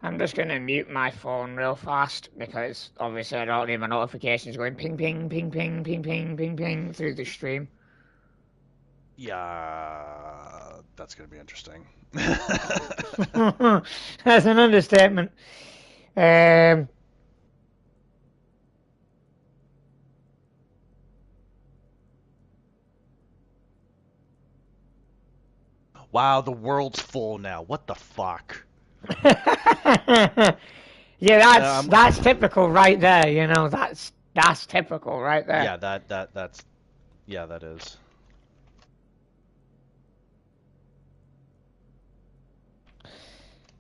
I'm just going to mute my phone real fast because obviously I don't need my notifications going ping, ping, ping, ping, ping, ping, ping, ping through the stream. Yeah, that's gonna be interesting. That's an understatement. Um, Wow, the world's full now. What the fuck? yeah, Um, that's typical right there. You know, that's typical right there. yeah, that's yeah, that is.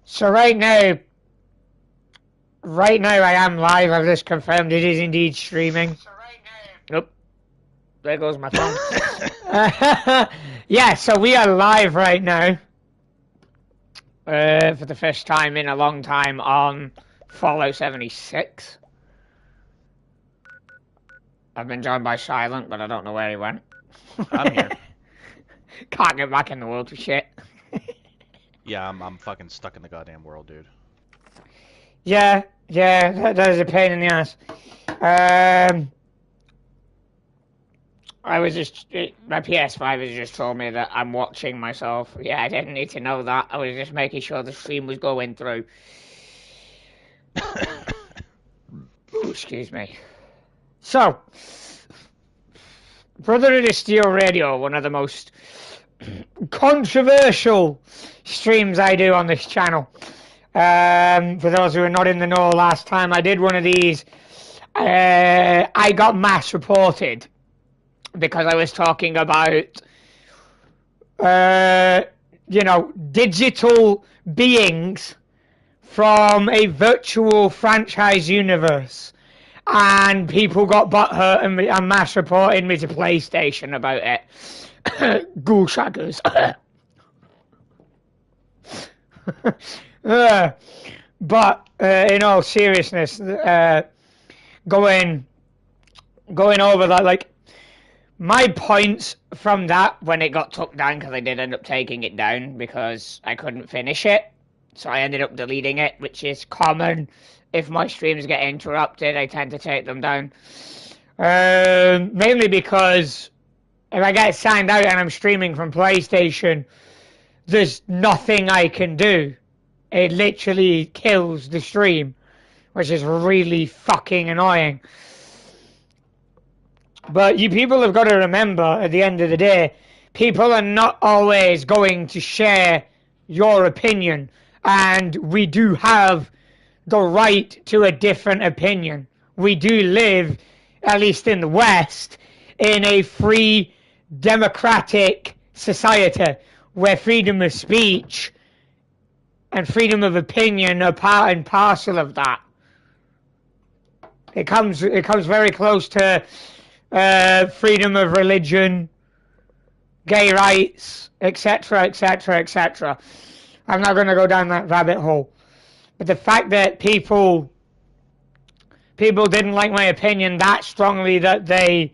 So right now I am live. I've just confirmed it is indeed streaming. Nope, there goes my phone. Yeah, so we are live right now for the first time in a long time on Fallout 76. I've been joined by Silent, but I don't know where he went. I'm here. Can't get back in the world for shit. Yeah, I'm fucking stuck in the goddamn world, dude. Yeah, that is a pain in the ass. I was just my PS5 has just told me that I'm watching myself. Yeah, I didn't need to know that. I was just making sure the stream was going through. Ooh, excuse me. So, Brotherhood of Steel Radio, one of the most controversial streams I do on this channel. For those who are not in the know, last time I did one of these, I got mass reported because I was talking about, digital beings from a virtual franchise universe. And people got butthurt and mass reported me to PlayStation about it. Ghoul shaggers. But in all seriousness, going over that, like, my points from that when it got took down, because I did end up taking it down because I couldn't finish it, so I ended up deleting it, which is common. If my streams get interrupted, I tend to take them down. Mainly because if I get signed out and I'm streaming from PlayStation, there's nothing I can do. It literally kills the stream, which is really fucking annoying. But you people have got to remember, at the end of the day, people are not always going to share your opinion, and we do have the right to a different opinion. We do live, at least in the West, in a free, democratic society where freedom of speech and freedom of opinion are part and parcel of that. It comes very close to freedom of religion, gay rights, etc., etc., etc. I'm not going to go down that rabbit hole. But the fact that people didn't like my opinion that strongly that they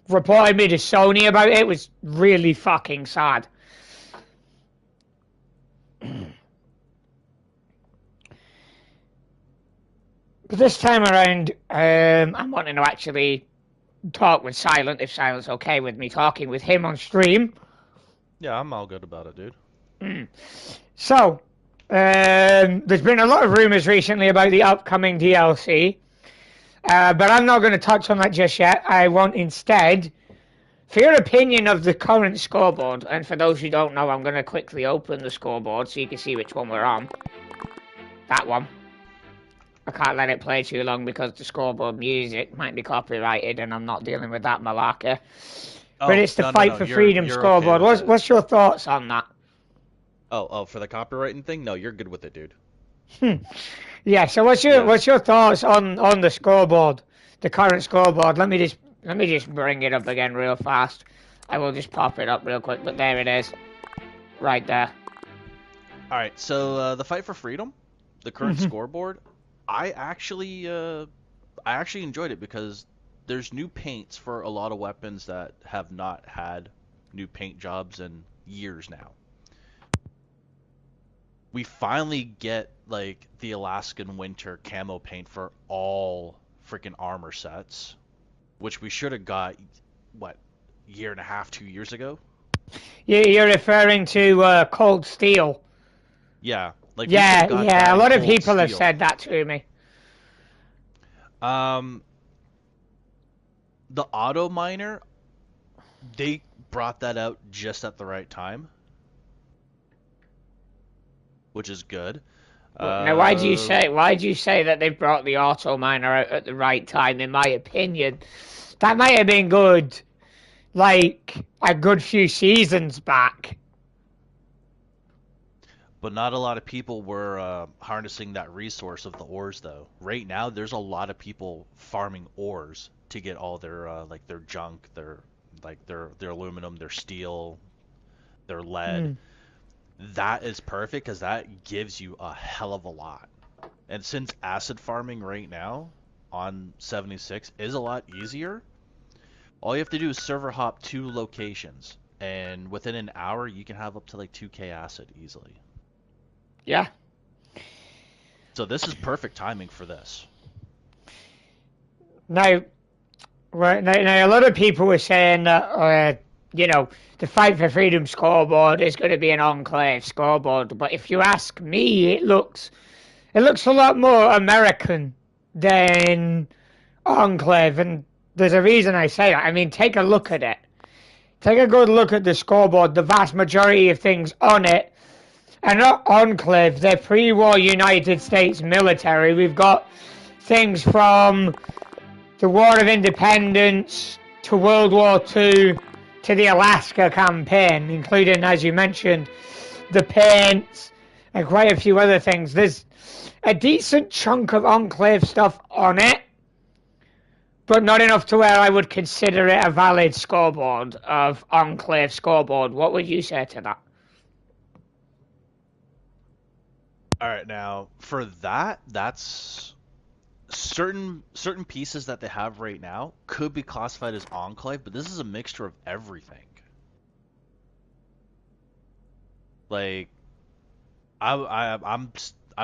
reported me to Sony about it was really fucking sad. But this time around, I'm wanting to actually talk with Silent, if Silent's okay with me talking with him on stream. Yeah, I'm all good about it, dude. So, there's been a lot of rumours recently about the upcoming DLC, but I'm not going to touch on that just yet. I want instead, for your opinion of the current scoreboard, and for those who don't know, I'm going to quickly open the scoreboard so you can see which one we're on. That one. I can't let it play too long because the scoreboard music might be copyrighted and I'm not dealing with that malarkey. But Oh, it's the no, Fight no, for Freedom you're okay scoreboard. with it. What's your thoughts on that? Oh, for the copywriting thing? No, you're good with it, dude. Yeah, so what's Yeah. your thoughts on the scoreboard, the current scoreboard? Let me just bring it up again real fast. I will just pop it up real quick, but there it is, right there. All right, so the fight for freedom, the current scoreboard, I actually enjoyed it because there's new paints for a lot of weapons that have not had new paint jobs in years now. we finally get like the Alaskan winter camo paint for all freaking armor sets, which we should have got what, year and a half, 2 years ago. You're referring to Cold Steel. Yeah, like we should have Yeah, got yeah. that A in lot of Cold people have Steel. said that to me. The auto miner, they brought that out just at the right time, which is good. Now, why do you say that they brought the auto miner out at the right time? In my opinion, that might have been good, like a good few seasons back. But not a lot of people were harnessing that resource of the ores, though. Right now, there's a lot of people farming ores to get all their like their junk, their aluminum, their steel, their lead. Mm. That is perfect because that gives you a hell of a lot. And since acid farming right now on 76 is a lot easier, all you have to do is server hop 2 locations, and within an hour you can have up to like 2k acid easily. Yeah. So this is perfect timing for this. Now, now, a lot of people were saying that, the Fight for Freedom scoreboard is going to be an Enclave scoreboard. But if you ask me, it looks a lot more American than Enclave, and there's a reason I say that. I mean, take a look at it. Take a good look at the scoreboard. The vast majority of things on it are not Enclave. They're pre-war United States military. We've got things from the War of Independence to World War II to the Alaska campaign, including, as you mentioned, the paints and quite a few other things. There's a decent chunk of Enclave stuff on it, but not enough to where I would consider it a valid scoreboard of Enclave scoreboard. What would you say to that? All right, now for that, that's certain pieces that they have right now could be classified as Enclave, but this is a mixture of everything. Like I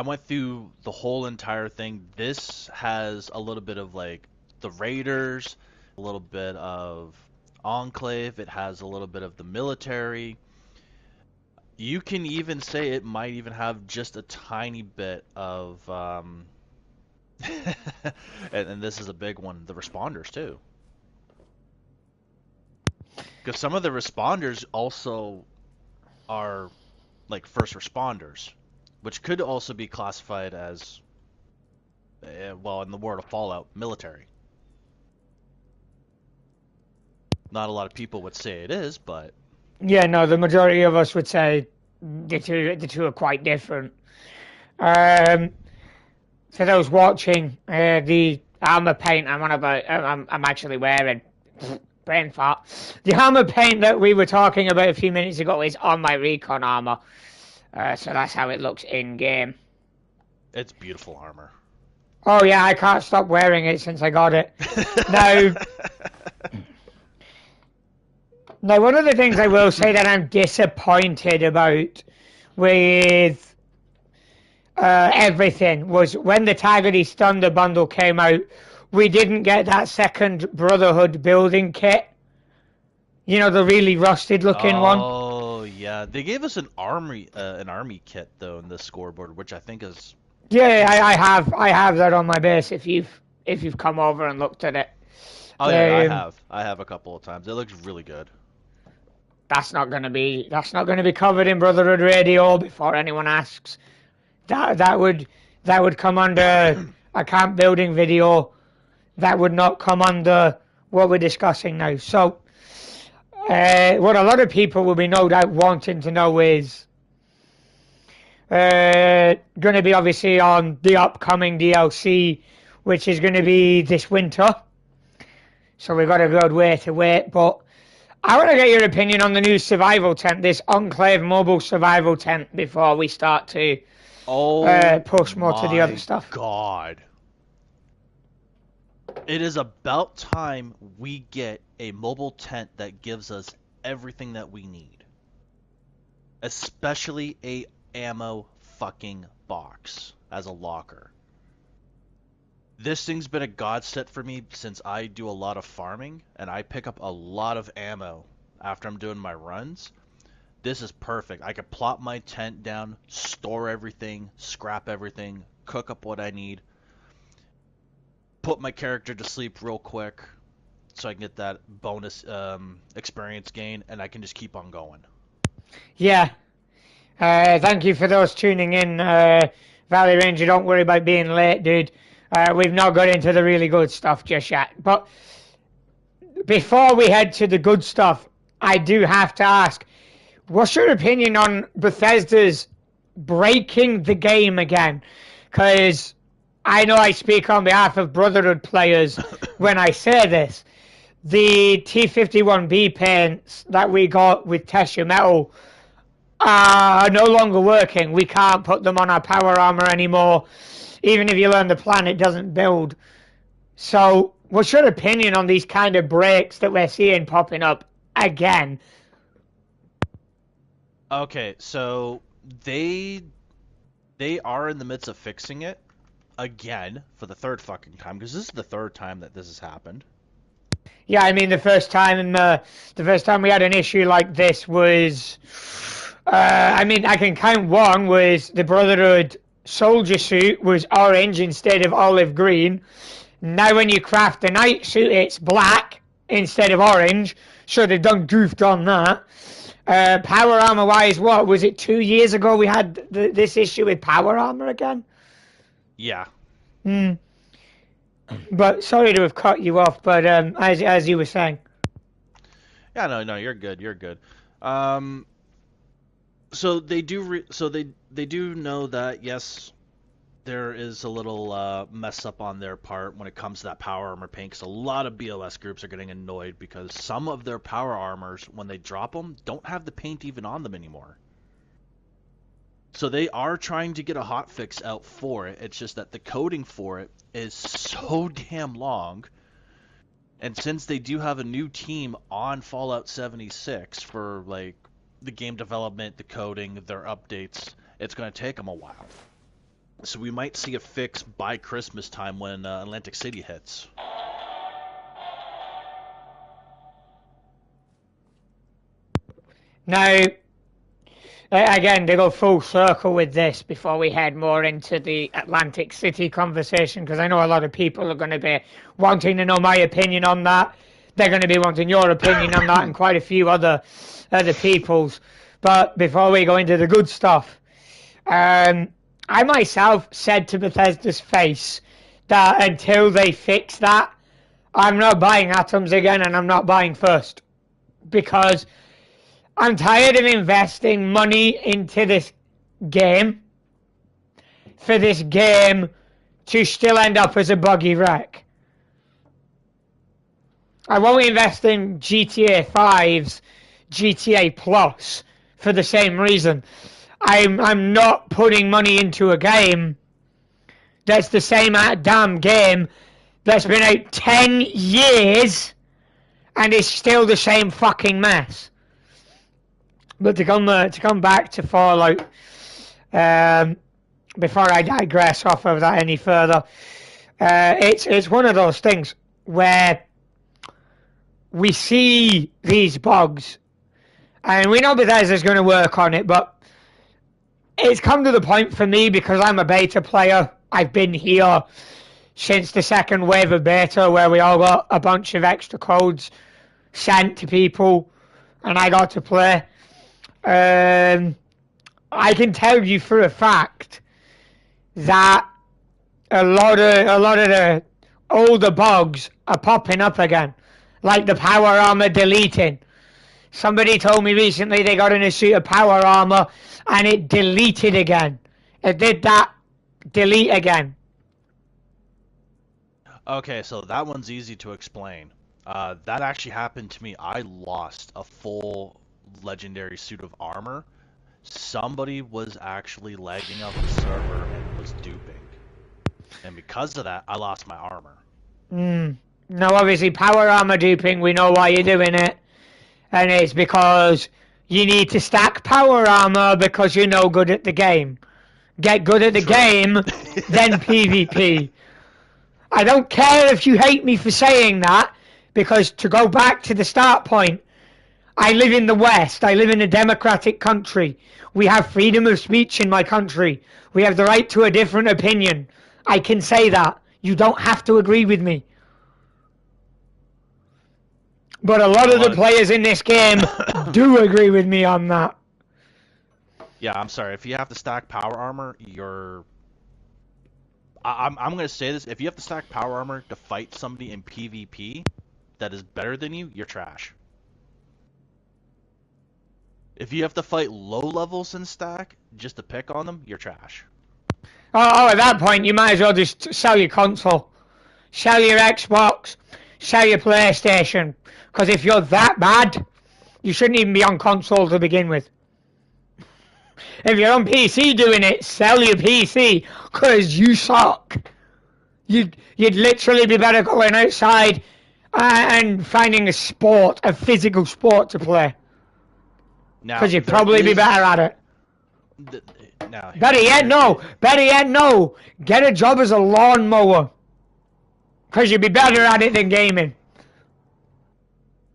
went through the whole entire thing. This has a little bit of like the Raiders, a little bit of Enclave. It has a little bit of the military. You can even say it might even have just a tiny bit of, and this is a big one, the responders too. Because some of the responders also are like first responders, which could also be classified as, well, in the world of Fallout, military. Not a lot of people would say it is, but Yeah, no, the majority of us would say the two are quite different. For those watching, the armor paint I'm actually wearing, brain fart. The armor paint that we were talking about a few minutes ago is on my recon armor, so that's how it looks in game. it's beautiful armor. Oh yeah, I can't stop wearing it since I got it. Now, Now, one of the things I will say that I'm disappointed about with everything was when the Tiger East Thunder bundle came out, we didn't get that second Brotherhood building kit. You know, the really rusted looking one. Oh yeah, they gave us an army kit though in the scoreboard, which I think is. Yeah, I have that on my base if you've come over and looked at it. Oh yeah, I have a couple of times. It looks really good. That's not gonna be covered in Brotherhood Radio before anyone asks. That would come under a camp building video. That would not come under what we're discussing now. So, what a lot of people will be no doubt wanting to know is going to be obviously on the upcoming DLC, which is going to be this winter. So we've got a good way to wait, but I want to get your opinion on the new survival tent, this Enclave mobile survival tent, before we start to push more to the other stuff. God. It is about time we get a mobile tent that gives us everything that we need. Especially a ammo fucking box as a locker. This thing's been a godsend for me since I do a lot of farming and I pick up a lot of ammo after I'm doing my runs. This is perfect. I can plop my tent down, store everything, scrap everything, cook up what I need, put my character to sleep real quick so I can get that bonus experience gain, and I can just keep on going. Yeah. Thank you for those tuning in. Valley Ranger, don't worry about being late, dude. We've not got into the really good stuff just yet. But before we head to the good stuff, I do have to ask, what's your opinion on Bethesda's breaking the game again? Because I know I speak on behalf of Brotherhood players when I say this. The T51B paints that we got with Test Your Metal are no longer working. We can't put them on our power armor anymore. Even if you learn the plan, it doesn't build. So what's your opinion on these kind of breaks that we're seeing popping up again? Okay, so they are in the midst of fixing it again for the third fucking time, because this is the third time that this has happened. Yeah, I mean the first time we had an issue like this was, I mean I can count one, was the Brotherhood soldier suit was orange instead of olive green. Now when you craft the night suit, it's black instead of orange. So they've done goofed on that. Power armor wise, what was it, 2 years ago we had this issue with power armor again? Yeah. But sorry to have cut you off, but as you were saying. Yeah, no, you're good. You're good. So they do they do know that, yes, there is a little mess up on their part when it comes to that power armor paint, because a lot of BOS groups are getting annoyed because some of their power armors, when they drop them, don't have the paint even on them anymore. So they are trying to get a hotfix out for it. It's just that the coding for it is so damn long. And since they do have a new team on Fallout 76 for like the game development, the coding, their updates, it's going to take them a while. So we might see a fix by Christmas time when Atlantic City hits. Now, again, to go full circle with this before we head more into the Atlantic City conversation, because I know a lot of people are going to be wanting to know my opinion on that. They're going to be wanting your opinion on that, and quite a few other people's. But before we go into the good stuff, I myself said to Bethesda's face that until they fix that, I'm not buying Atoms again, and I'm not buying First, because I'm tired of investing money into this game for this game to still end up as a buggy wreck. I won't invest in GTA 5's GTA Plus for the same reason. I'm not putting money into a game that's the same damn game that's been out 10 years and is still the same fucking mess. But to come back to Fallout, before I digress off of that any further, it's one of those things where we see these bugs, and we know Bethesda's going to work on it, but it's come to the point for me, because I'm a beta player. I've been here since the second wave of beta, where we all got a bunch of extra codes sent to people, and I got to play. I can tell you for a fact that a lot of the older bugs are popping up again, like the power armor deleting. Somebody told me recently they got in a suit of power armor and it deleted again. It did that delete again. Okay, so that one's easy to explain. That actually happened to me. I lost a full legendary suit of armor. Somebody was actually lagging out the server and was duping, and because of that I lost my armor. Now obviously power armor duping, we know why you're doing it, and it's because you need to stack power armor because you're no good at the game. get good at the True. game, then PvP. I don't care if you hate me for saying that, because to go back to the start point, I live in the West. I live in a democratic country. We have freedom of speech in my country. We have the right to a different opinion. I can say that. You don't have to agree with me. But a lot of the players in this game do agree with me on that. Yeah, I'm sorry. If you have to stack power armor, I'm gonna say this. If you have to stack power armor to fight somebody in PvP that is better than you, you're trash. If you have to fight low levels in stack just to pick on them, you're trash. Oh, at that point, you might as well just sell your console. Sell your Xbox. Sell your PlayStation. Because if you're that bad, you shouldn't even be on console to begin with. If you're on PC doing it, sell your PC. Because you suck. You'd literally be better going outside and finding a sport, a physical sport to play. Because you'd probably be better at it. Better yet, no. Get a job as a lawnmower. Because you'd be better at it than gaming.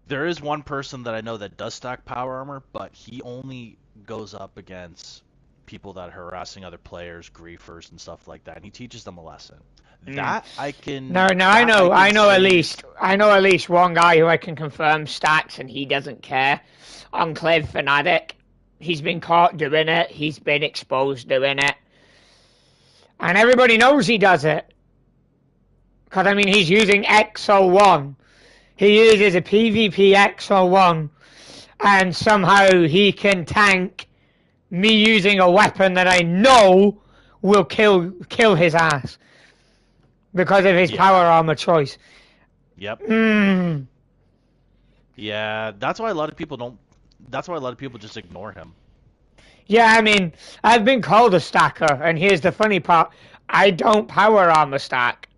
There is one person that I know that does stack power armor, but he only goes up against people that are harassing other players, griefers, and stuff like that, and he teaches them a lesson. That I can. No, I know at least one guy who I can confirm stacks, and he doesn't care. Enclave Fanatic. He's been caught doing it. He's been exposed doing it, and everybody knows he does it. Because I mean, he's using XO1. He uses a PvP XO1, and somehow he can tank me using a weapon that I know will kill his ass because of his power armor choice. Yep. Yeah, that's why a lot of people don't. That's why a lot of people just ignore him. Yeah, I mean, I've been called a stacker, and here's the funny part: I don't power armor stack.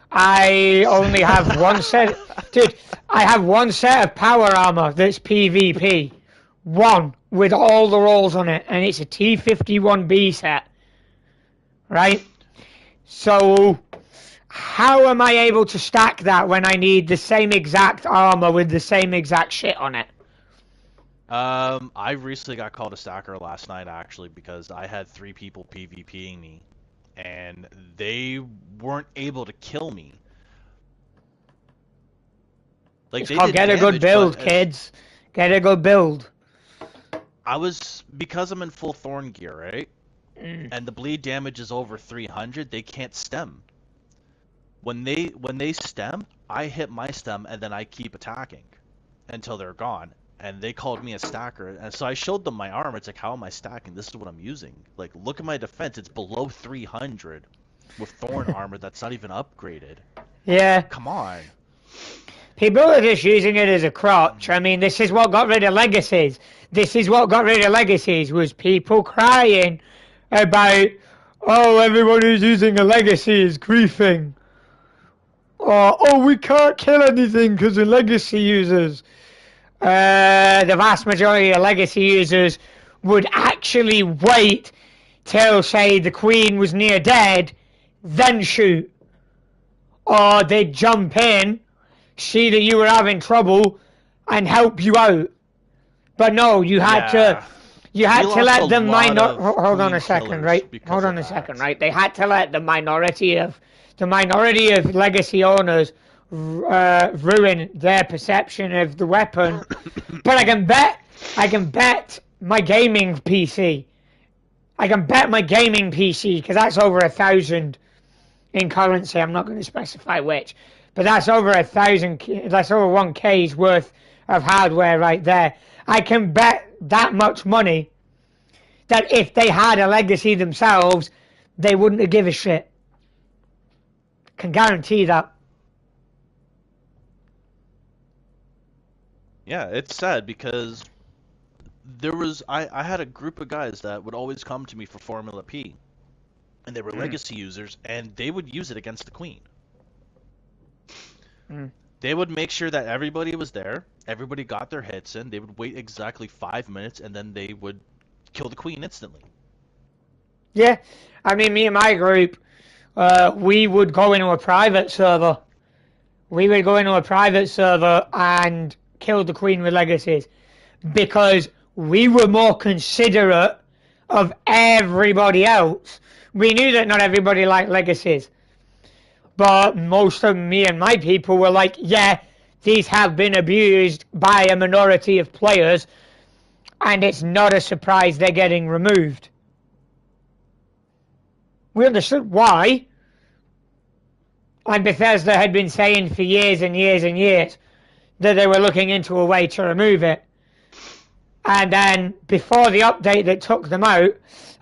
I only have one set. Dude, I have one set of power armor that's PvP. One with all the rolls on it, and it's a T51B set. Right? So, how am I able to stack that when I need the same exact armor with the same exact shit on it? I recently got called a stacker last night, actually, because I had 3 people PvPing me, and they weren't able to kill me. Like, it's called get a good build, kids. Get a good build. Because I'm in full thorn gear, right? And the bleed damage is over 300, they can't stem. When they stem, I hit my stem and then I keep attacking until they're gone. And they called me a stacker, and so I showed them my armor. It's like, how am I stacking? This is what I'm using. Like, look at my defense. It's below 300 with thorn armor that's not even upgraded. Yeah. Come on. People are just using it as a crutch. I mean, this is what got rid of legacies. Was people crying about, oh, everyone who's using a legacy is griefing. Or, oh, we can't kill anything because of legacy users. The vast majority of legacy users would actually wait till, say, the queen was near dead, then shoot. Or they'd jump in, see that you were having trouble, and help you out. But no, you had to let the minority. Hold on a second, right? They had to let the minority of legacy owners ruin their perception of the weapon. But I can bet my gaming PC. Because that's over 1,000 in currency. I'm not going to specify which, but that's over 1,000. That's over 1K's worth of hardware right there. I can bet that much money that if they had a legacy themselves, they wouldn't have give a shit. Can guarantee that. Yeah, it's sad because I had a group of guys that would always come to me for Formula P, and they were legacy users, and they would use it against the queen. They would make sure that everybody was there, everybody got their hits in, they would wait exactly 5 minutes, and then they would kill the queen instantly. Yeah. I mean, me and my group, we would go into a private server. We would go into a private server and kill the Queen with legacies. Because we were more considerate of everybody else. We knew that not everybody liked legacies. But most of me and my people were like, yeah, these have been abused by a minority of players, and it's not a surprise they're getting removed. We understood why, and Bethesda had been saying for years and years and years that they were looking into a way to remove it. And then before the update that took them out,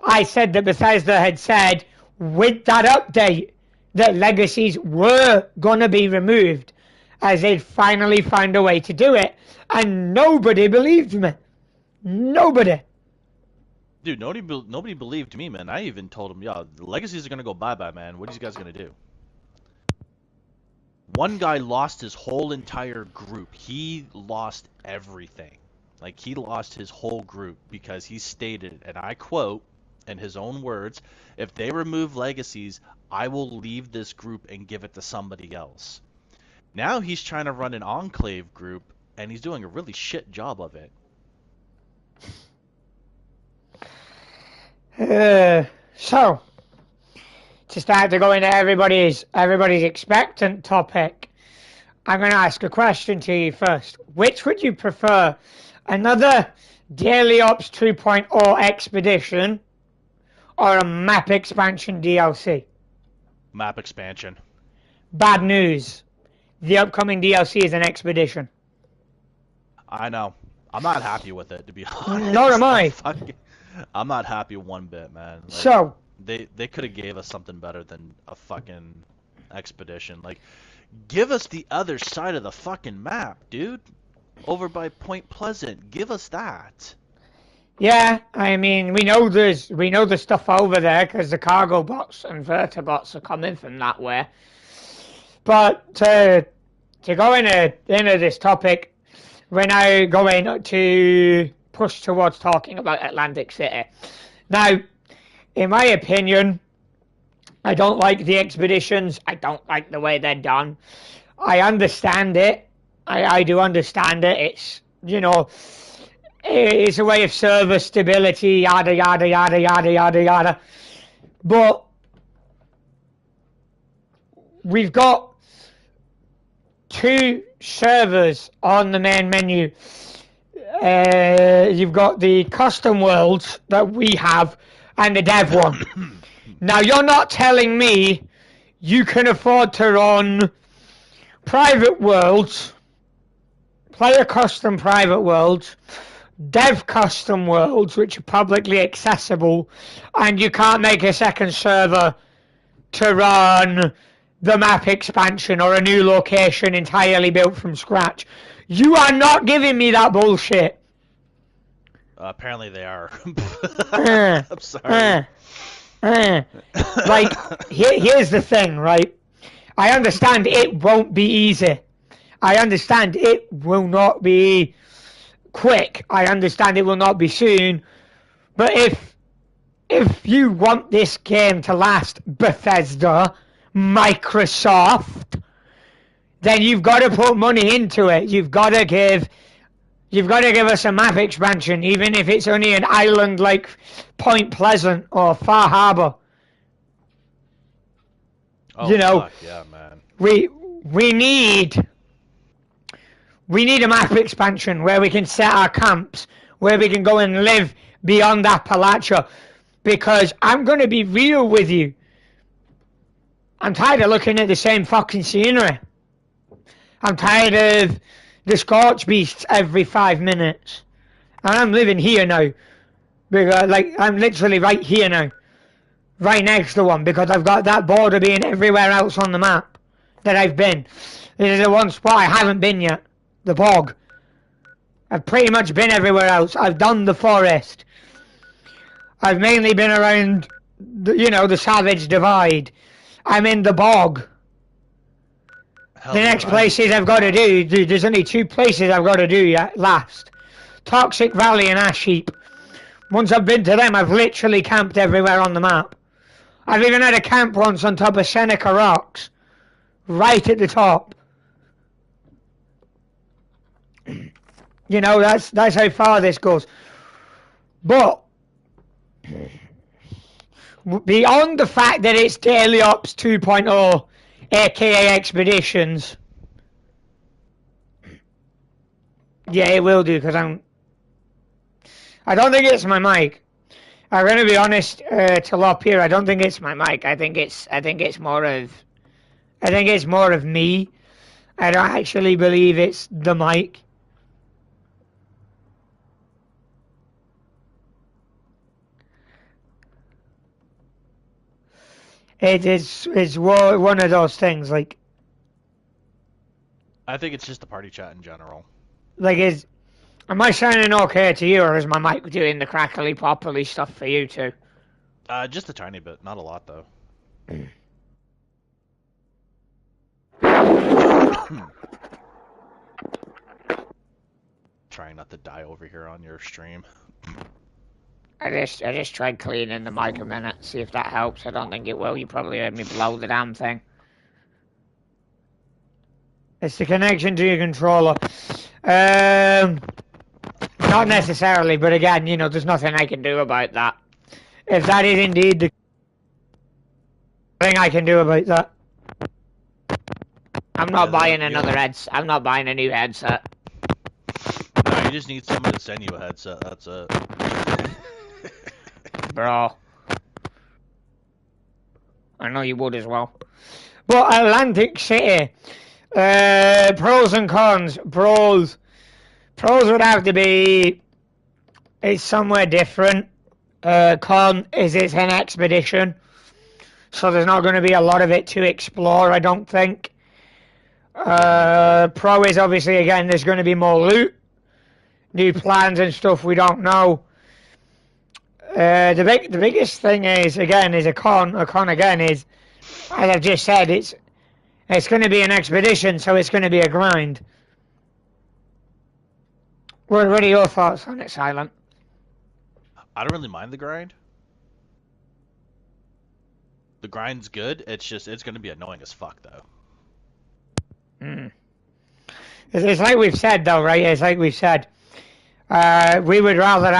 I said that Bethesda had said with that update that legacies were going to be removed, as they'd finally found a way to do it. And nobody believed me. Nobody. Dude, nobody believed me, man. I even told them, yeah, the legacies are going to go bye-bye, man. What are you guys going to do? One guy lost his whole entire group. He lost everything. Like, he lost his whole group because he stated, and I quote, in his own words, if they remove legacies, I will leave this group and give it to somebody else. Now he's trying to run an enclave group, and he's doing a really shit job of it. So, to start to go into everybody's expectant topic, I'm going to ask a question to you first. Which would you prefer? Another Daily Ops 2.0 expedition or a map expansion DLC? Map expansion. Bad news. The upcoming DLC is an expedition. I know. I'm not happy with it, to be honest. Nor am I. I'm not happy one bit, man. Like, so they could have gave us something better than a fucking expedition. Like, give us the other side of the fucking map, dude. Over by Point Pleasant. Give us that. Yeah, I mean, we know the stuff over there because the cargo bots and vertibots are coming from that way. But to go into this topic, we're now going to push towards talking about Atlantic City. Now, in my opinion, I don't like the expeditions. I don't like the way they're done. I understand it. I do understand it. It's, you know, it's a way of server stability, yada, yada, yada, yada, yada, yada. But we've got two servers on the main menu. You've got the custom worlds that we have and the dev one. Now, you're not telling me you can afford to run private worlds, player custom private worlds, dev custom worlds, which are publicly accessible, and you can't make a second server to run the map expansion or a new location entirely built from scratch. You are not giving me that bullshit. Apparently they are. I'm sorry. Like, here's the thing, right? I understand it won't be easy. I understand it will not be quick. I understand it will not be soon. But if you want this game to last, Bethesda, Microsoft, then you've got to put money into it. You've got to give us a map expansion, even if it's only an island like Point Pleasant or Far Harbor. Oh, you know, fuck yeah, man. We need a map expansion where we can set our camps, where we can go and live beyond Appalachia. Because I'm going to be real with you. I'm tired of looking at the same fucking scenery. I'm tired of the Scorch Beasts every 5 minutes. And I'm living here now. Because, like, I'm literally right here now. Right next to one. Because I've got that border being everywhere else on the map that I've been. This is the one spot I haven't been yet. The bog. I've pretty much been everywhere else. I've done the forest. I've mainly been around, the Savage Divide. I'm in the bog. The next places I've got to do, there's only 2 places I've got to do yet last. Toxic Valley and Ash Heap. Once I've been to them, I've literally camped everywhere on the map. I've even had a camp once on top of Seneca Rocks, right at the top. You know, that's how far this goes. But beyond the fact that it's Daily Ops 2.0, aka Expeditions, yeah, it will do, because I don't think it's my mic. I'm gonna be honest to Lop here. I don't think it's my mic. I think it's more of me. I don't actually believe it's the mic. It's one of those things, like I think it's just the party chat in general. like am I sounding okay to you, or is my mic doing the crackly properly stuff for you too? Just a tiny bit, not a lot though. Trying not to die over here on your stream. I just tried cleaning the mic a minute, see if that helps. I don't think it will. You probably heard me blow the damn thing. It's the connection to your controller. Not necessarily, but again, you know, there's nothing I can do about that. If that is indeed the thing I can do about that. I'm not buying another headset. I'm not buying a new headset. No, you just need someone to send you a headset, that's it. Bro. I know you would as well. But Atlantic City, pros and cons. Pros would have to be it's somewhere different. Con is it's an expedition, so there's not going to be a lot of it to explore, I don't think. Pro is obviously, again, there's going to be more loot, new plans and stuff we don't know. The biggest thing is, again, is a con. A con again is, as I've just said, it's going to be an expedition, so it's going to be a grind. What are your thoughts on it, Silent? I don't really mind the grind. The grind's good. It's going to be annoying as fuck though. It's like we've said though, right? It's like we've said. We would rather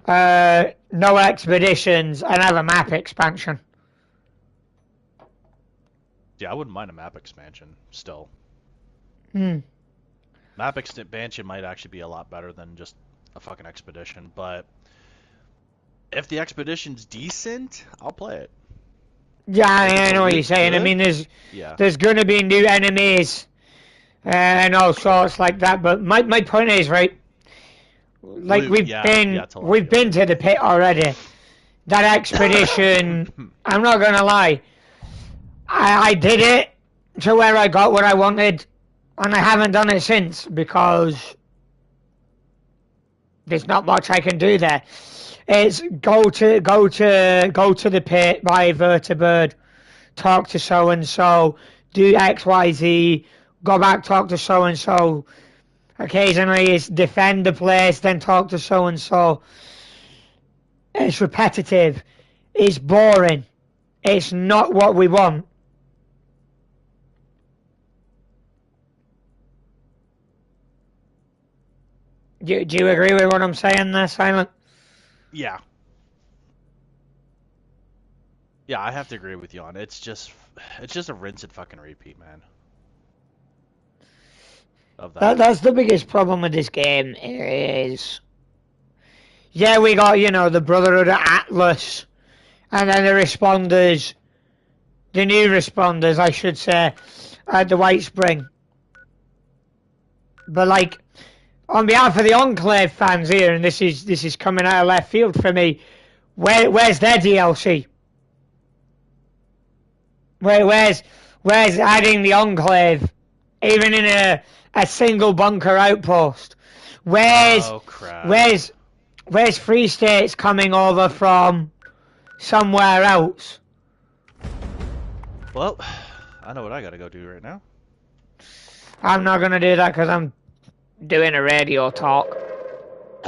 have no expeditions and have a map expansion. Yeah, I wouldn't mind a map expansion still. Map expansion might actually be a lot better than just a fucking expedition, but if the expedition's decent, I'll play it. Yeah, I know what you're saying. Good. I mean, there's going to be new enemies and all sorts like that. But my point is, right? Like we've been to the pit already. That expedition, I'm not gonna lie, I did it to where I got what I wanted, and I haven't done it since because there's not much I can do there. It's go to the pit, buy a vertibird, talk to so and so, do XYZ, go back, talk to so and so. Occasionally it's defend the place, then talk to so and so. It's repetitive. It's boring. It's not what we want. Do you agree with what I'm saying there, Silent? Yeah. Yeah, I have to agree with you on it. It's just a rinse and fucking repeat, man. Of that. That's the biggest problem with this game is, yeah, we got, you know, the Brotherhood Atlas, and then the responders, the new responders, I should say, at the White Spring. But like, on behalf of the Enclave fans here, and this is coming out of left field for me, where's their DLC? Where's adding the Enclave, even in a single bunker outpost? Where's Free States coming over from somewhere else? Well, I know what I gotta go do right now. I'm not gonna do that because I'm doing a radio talk.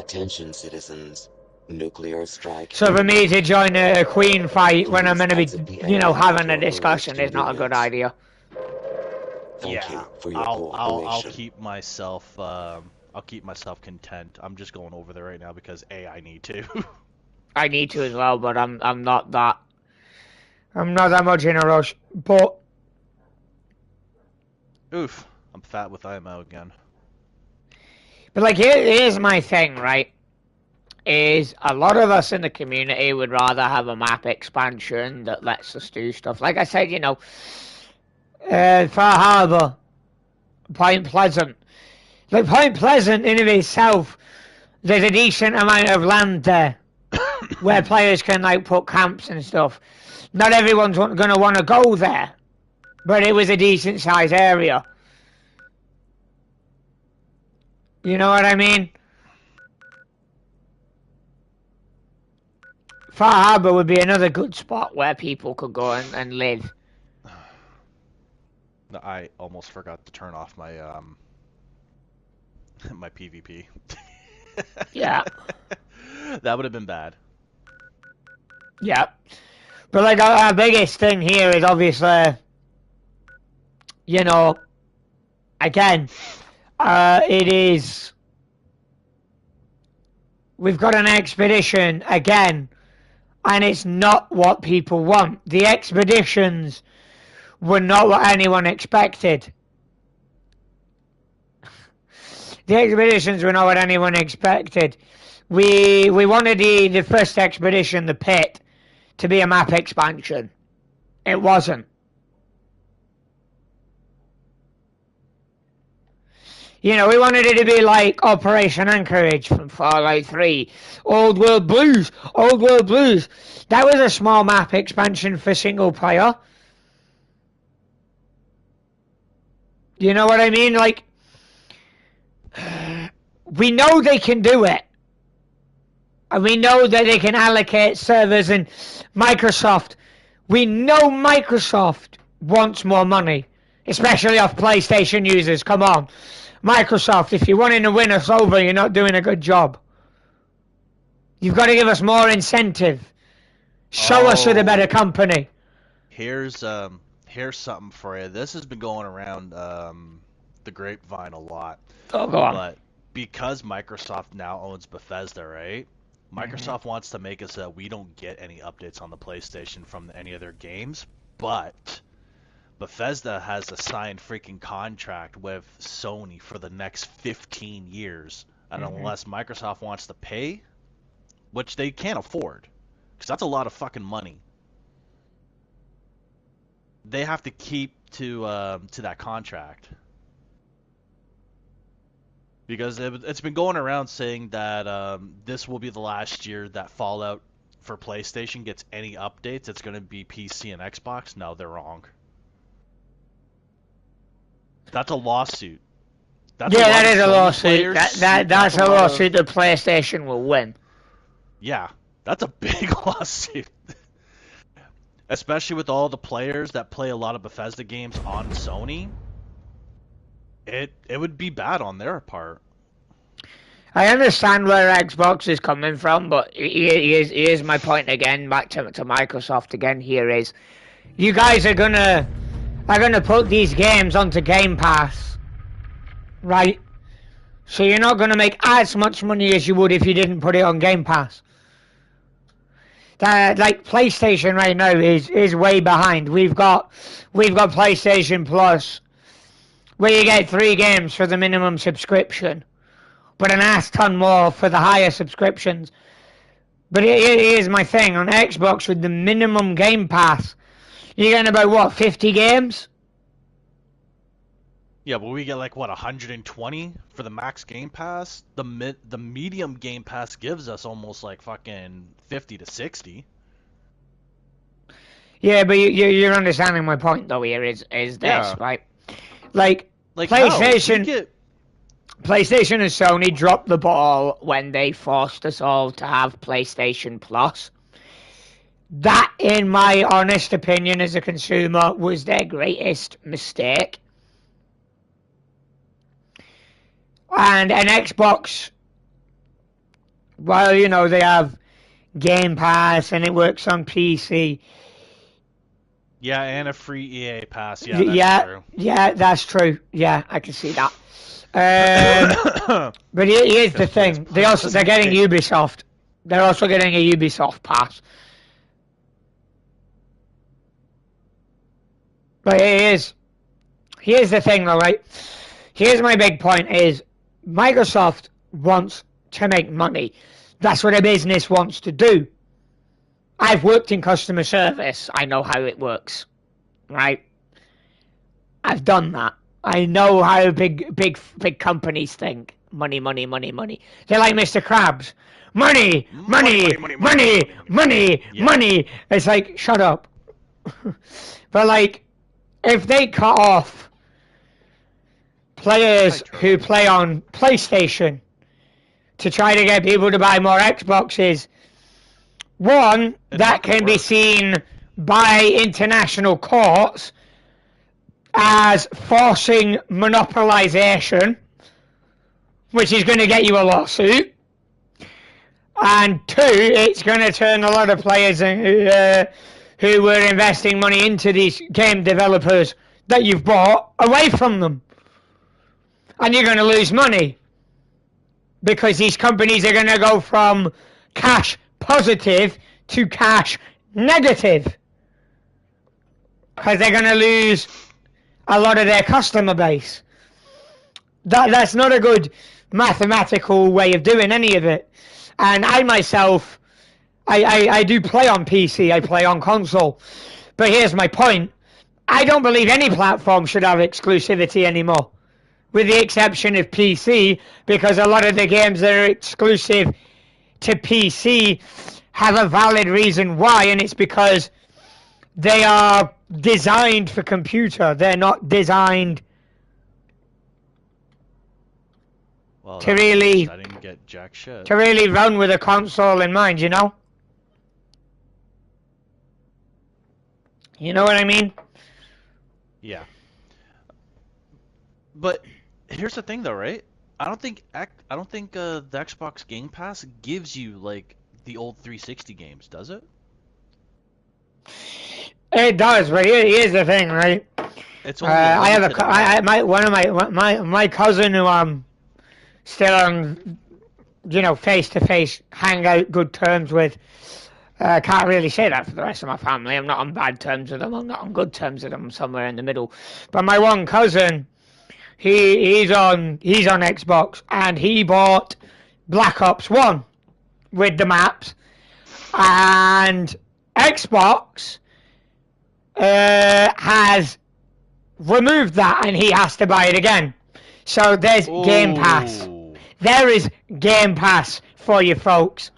Attention, citizens. Nuclear strike. So for me to join a Queen fight when I'm going to Exit be, the you know, area having at a your discussion earliest is not a good convenience. idea. Thank Yeah, you for your I'll cooperation. keep myself I'll keep myself content. I'm just going over there right now because I need to. I need to as well, but I'm not that. I'm not that much in a rush. But Oof, I'm fat with IMO again. like here's my thing, right? Is a lot of us in the community would rather have a map expansion that lets us do stuff. Like I said, you know, Far Harbour, Point Pleasant. Like Point Pleasant in of itself, there's a decent amount of land there where players can like put camps and stuff. Not everyone's going to want to go there, but it was a decent sized area. You know what I mean? Far Harbour would be another good spot where people could go and live. I almost forgot to turn off my my PvP. Yeah. That would have been bad. Yeah. But like our biggest thing here is obviously, you know, again, it is, we've got an expedition again, and it's not what people want. The expeditions were not what anyone expected. The expeditions were not what anyone expected. We wanted the first expedition, the pit, to be a map expansion. It wasn't. You know, we wanted it to be like Operation Anchorage from Fallout 3. Old World Blues. Old World Blues. That was a small map expansion for single player. You know what I mean? Like, we know they can do it. And we know that they can allocate servers, and Microsoft. We know Microsoft wants more money. Especially off PlayStation users. Come on. Microsoft, if you're wanting to win us over, you're not doing a good job. You've got to give us more incentive. Show us we're the better company. Here's something for you. This has been going around the grapevine a lot. Oh, go on. But because Microsoft now owns Bethesda, right? Microsoft wants to make it so that we don't get any updates on the PlayStation from any of their games, but Bethesda has a signed freaking contract with Sony for the next 15 years. And unless Microsoft wants to pay, which they can't afford, because that's a lot of fucking money, they have to keep to that contract. Because it's been going around saying that this will be the last year that Fallout for PlayStation gets any updates. It's going to be PC and Xbox. No, they're wrong. That's a lawsuit. That's that is a lawsuit. Players, That's a lawsuit that PlayStation will win. Yeah, that's a big lawsuit. Especially with all the players that play a lot of Bethesda games on Sony. It would be bad on their part. I understand where Xbox is coming from, but here's my point again, back to Microsoft again here is, you guys are gonna put these games onto Game Pass, right? So you're not gonna make as much money as you would if you didn't put it on Game Pass. Like PlayStation right now is way behind. We've got PlayStation Plus, where you get 3 games for the minimum subscription, but an ass ton more for the higher subscriptions. But here's my thing, on Xbox with the minimum Game Pass, you're getting about, what, 50 games? Yeah, but we get like, what, 120 for the max Game Pass? The medium Game Pass gives us almost like fucking 50 to 60. Yeah, but you're understanding my point though here is this, Yeah. right? Like PlayStation and Sony dropped the ball when they forced us all to have PlayStation Plus. That, in my honest opinion as a consumer, was their greatest mistake. And an Xbox Well, you know, they have Game Pass and it works on PC. Yeah, and a free EA pass. Yeah, that's true. Yeah, that's true. Yeah, I can see that. But here's the thing: they're getting Ubisoft. They're also getting a Ubisoft pass. But here's the thing, though, right? Here's my big point: is Microsoft wants to make money. That's what a business wants to do. I've worked in customer service. I know how it works, right? I've done that. I know how big companies think. Money, money, money, money. They're like Mr. Krabs. Money, money, money, money, money. It's like, shut up. But like, if they cut off players who play on PlayStation to try to get people to buy more Xboxes, one, that can be seen by international courts as forcing monopolization, which is going to get you a lawsuit. And two, it's going to turn a lot of players who were investing money into these game developers that you've bought away from them. And you're going to lose money. Because these companies are going to go from cash positive to cash negative. Because they're going to lose a lot of their customer base. That's not a good mathematical way of doing any of it. And I myself, I do play on PC, I play on console. But here's my point. I don't believe any platform should have exclusivity anymore. With the exception of PC, because a lot of the games that are exclusive to PC have a valid reason why, and it's because they are designed for computer. They're not designed to really I didn't get jack shit. To really run with a console in mind, you know? You know what I mean? Yeah. But here's the thing, though, right? I don't think the Xbox Game Pass gives you like the old 360 games, does it? It does, but here's the thing, right? It's only I have my cousin who I'm still on, you know, face-to-face hangout good terms with. Can't really say that for the rest of my family. I'm not on bad terms with them. I'm not on good terms with them. I'm somewhere in the middle. But my one cousin, he's on Xbox, and he bought Black Ops 1 with the maps, and Xbox has removed that, and he has to buy it again. So there's Game Pass. There is Game Pass for you folks.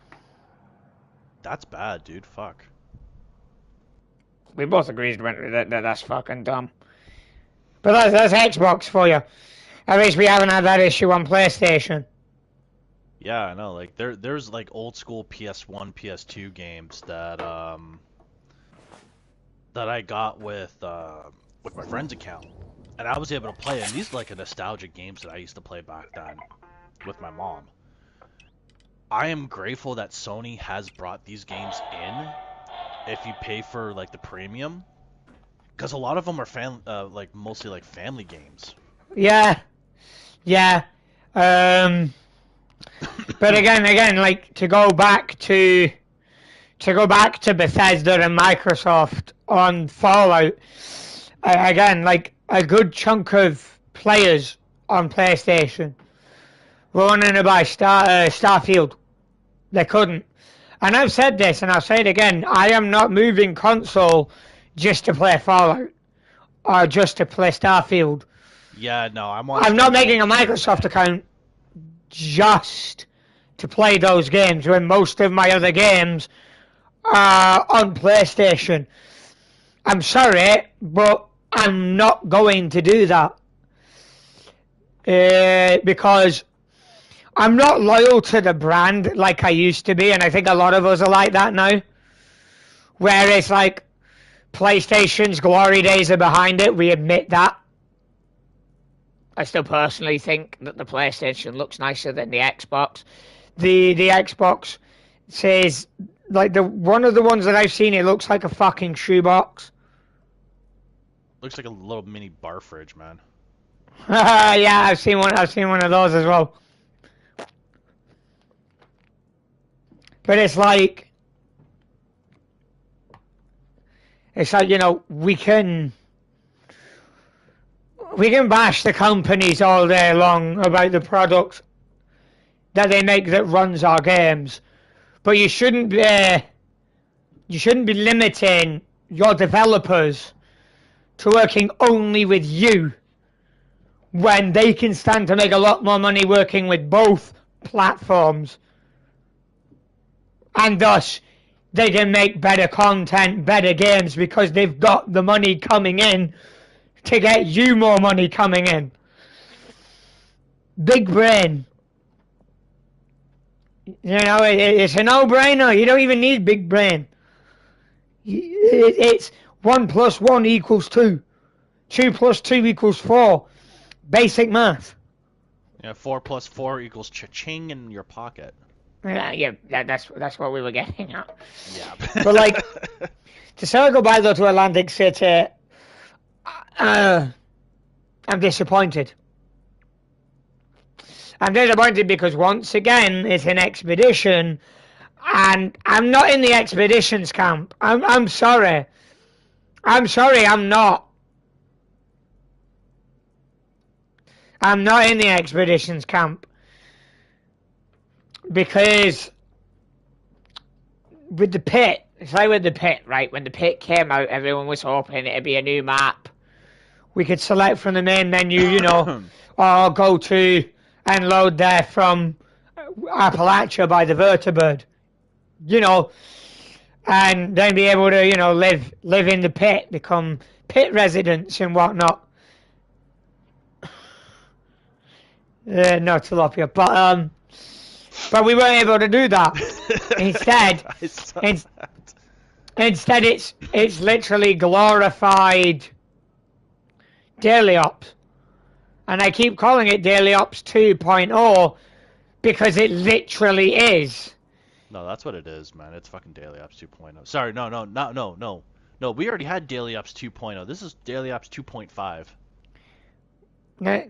That's bad, dude. Fuck. We both agreed that that's fucking dumb. But that's Xbox for you. At least we haven't had that issue on PlayStation. Yeah, I know. Like there's like old school PS1, PS2 games that I got with my friend's account, and I was able to play. And these are like a nostalgic games that I used to play back then with my mom. I am grateful that Sony has brought these games in. If you pay for like the premium, because a lot of them are like mostly like family games. Yeah. But again, like to go back to Bethesda and Microsoft on Fallout, again, like a good chunk of players on PlayStation were wanting to buy Starfield. They couldn't. And I've said this, and I'll say it again, I am not moving console just to play Fallout or just to play Starfield. Yeah, no, I'm not making a Microsoft account just to play those games when most of my other games are on PlayStation. I'm sorry, but I'm not going to do that. Because I'm not loyal to the brand like I used to be, and I think a lot of us are like that now. Where it's like PlayStation's glory days are behind it, we admit that. I still personally think that the PlayStation looks nicer than the Xbox. the Xbox says, like, one of the ones that I've seen, it looks like a fucking shoebox. Looks like a little mini bar fridge, man. Yeah, I've seen one of those as well. But it's like, you know, we can bash the companies all day long about the product that they make that runs our games, but you shouldn't be limiting your developers to working only with you when they can stand to make a lot more money working with both platforms, and thus they can make better content, better games, because they've got the money coming in to get you more money coming in. Big brain. You know, it's a no-brainer. You don't even need big brain. It's 1 + 1 = 2. 2 + 2 = 4. Basic math. Yeah, 4 + 4 = cha-ching in your pocket. Yeah, that's what we were getting at. Yeah. But, like, to circle back though to Atlantic City, I'm disappointed. I'm disappointed because, once again, it's an expedition, and I'm not in the expeditions camp. I'm sorry. I'm sorry, I'm not. I'm not in the expeditions camp. Because with the pit, it's like with the pit, right? When the pit came out, everyone was hoping it'd be a new map. We could select from the main menu, you know, or go to and load there from Appalachia by the Vertibird, you know, and then be able to, you know, live in the pit, become pit residents and whatnot. No tilapia, but we weren't able to do that. Instead, it's literally glorified daily ops. And I keep calling it Daily Ops 2.0 because it literally is. No, that's what it is, man. It's fucking Daily Ops 2.0. Sorry, no. No, we already had Daily Ops 2.0. This is Daily Ops 2.5. But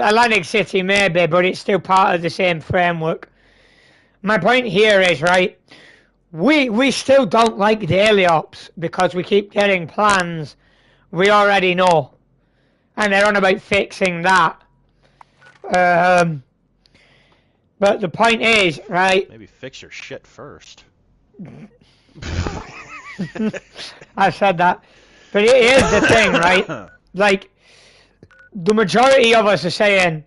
Atlantic City maybe, but it's still part of the same framework. My point here is, right, we still don't like Daily Ops because we keep getting plans we already know. And they're on about fixing that. But the point is, right... Maybe fix your shit first. I said that. But here's the thing, right? Like, the majority of us are saying,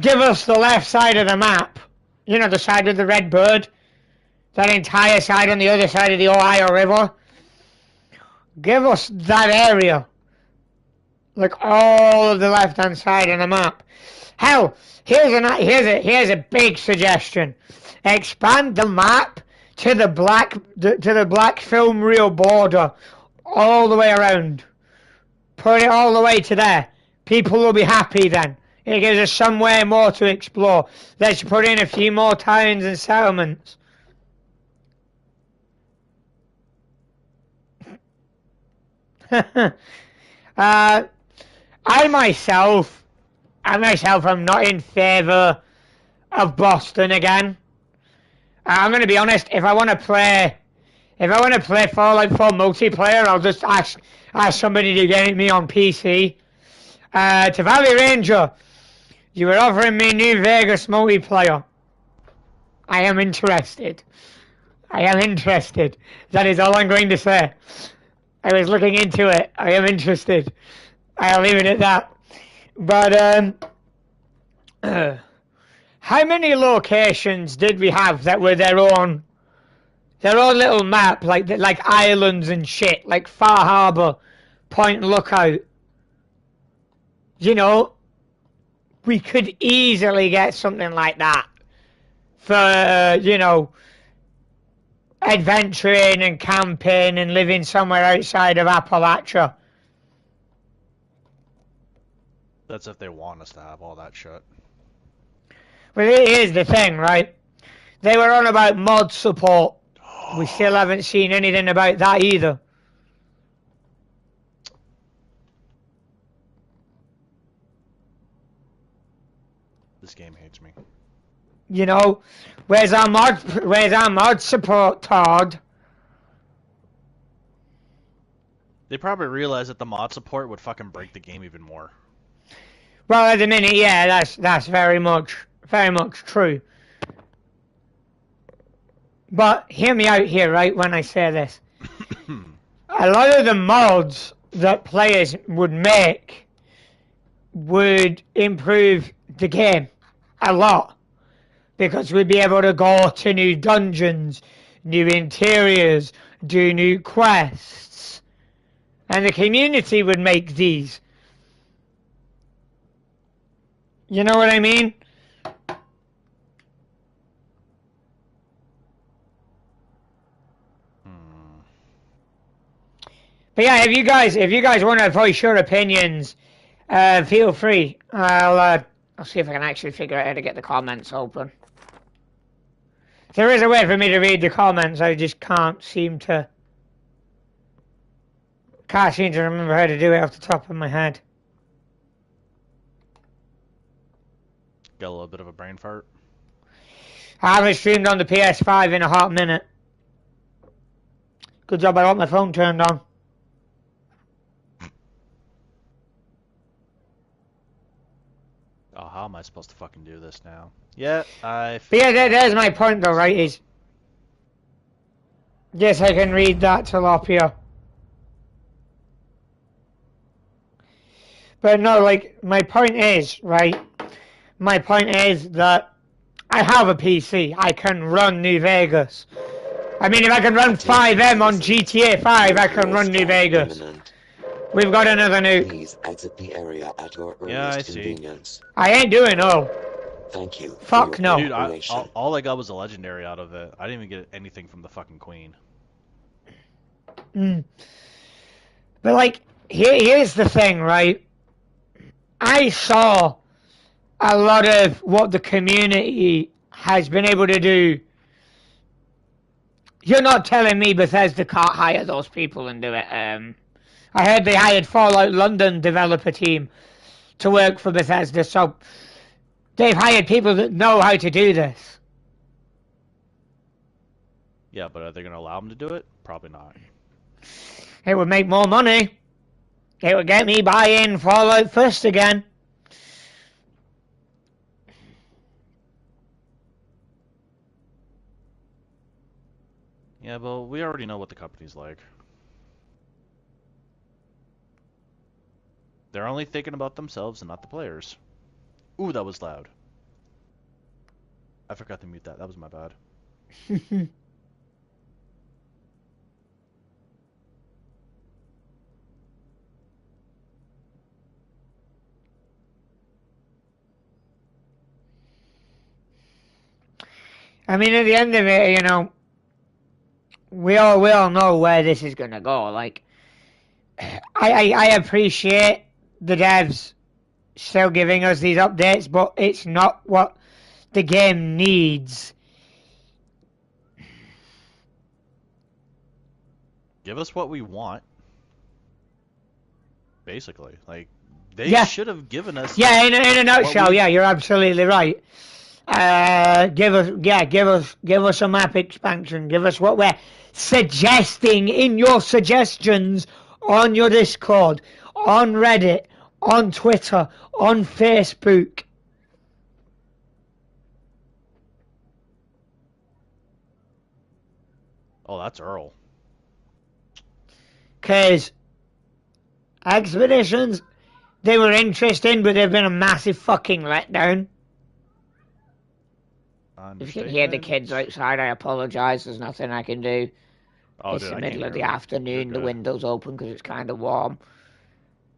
give us the left side of the map. You know, the side of the Red Bird. That entire side on the other side of the Ohio River. Give us that area. Like, all of the left-hand side of the map. Hell, here's a big suggestion. Expand the map to the black film reel border all the way around. Put it all the way to there. People will be happy then. It gives us somewhere more to explore. Let's put in a few more towns and settlements. I myself am not in favour of Boston again. I'm going to be honest. If I want to play Fallout 4 multiplayer, I'll just ask somebody to get me on PC. To Valley Ranger, you were offering me New Vegas multiplayer. I am interested. That is all I'm going to say. I was looking into it. I am interested. I'll leave it at that. But how many locations did we have that were their own little map, like islands and shit, like Far Harbor, Point Lookout? You know, we could easily get something like that for, you know, adventuring and camping and living somewhere outside of Appalachia. That's if they want us to have all that shit. But here's the thing, right? They were on about mod support. We still haven't seen anything about that either. This game hates me. You know, where's our mod support, Todd? They probably realized that the mod support would fucking break the game even more. Well, at the minute, yeah, that's very much true. But hear me out here, right, when I say this. A lot of the mods that players would make would improve the game a lot. Because we'd be able to go to new dungeons, new interiors, do new quests. And the community would make these. You know what I mean? But yeah, if you guys want to voice your opinions, feel free. I'll see if I can actually figure out how to get the comments open. There is a way for me to read the comments. I just can't seem to remember how to do it off the top of my head. Got a little bit of a brain fart. I haven't streamed on the PS5 in a hot minute. Good job I got my phone turned on. Oh, how am I supposed to fucking do this now? Yeah, But yeah, there's my point though, right? Is yes, I can read that, Tilapia. But no, like, my point is, right? My point is that I have a PC. I can run New Vegas. I mean, if I can run 5M on GTA 5, I can run New Vegas. We've got another nuke. Please exit the area at your Yeah, I earliest see. convenience. I ain't doing no. Thank you. for Fuck your no. Dude, cooperation. all I got was a legendary out of it. I didn't even get anything from the fucking queen. But like, here's the thing, right? I saw a lot of what the community has been able to do. You're not telling me Bethesda can't hire those people and do it. I heard they hired Fallout London developer team to work for Bethesda, so they've hired people that know how to do this. Yeah, but are they going to allow them to do it? Probably not. It would make more money. It would get me buying Fallout first again. Yeah, but we already know what the company's like. They're only thinking about themselves and not the players. Ooh, that was loud. I forgot to mute that. That was my bad. I mean, at the end of it, you know, we all know where this is gonna go. Like, I appreciate the devs still giving us these updates, but it's not what the game needs. Give us what we want. Basically, like they Yeah. should have given us. Yeah, in a nutshell, we- yeah, you're absolutely right. Give us a map expansion. Give us what we're suggesting in your suggestions on your Discord, on Reddit, on Twitter, on Facebook. Oh, that's Earl. Because Expeditions, they were interesting, but they've been a massive fucking letdown. If you can hear the kids outside, I apologise. There's nothing I can do. Oh, It's dude, the I middle can't of the hear them. afternoon. You're The good. window's open because it's kind of warm.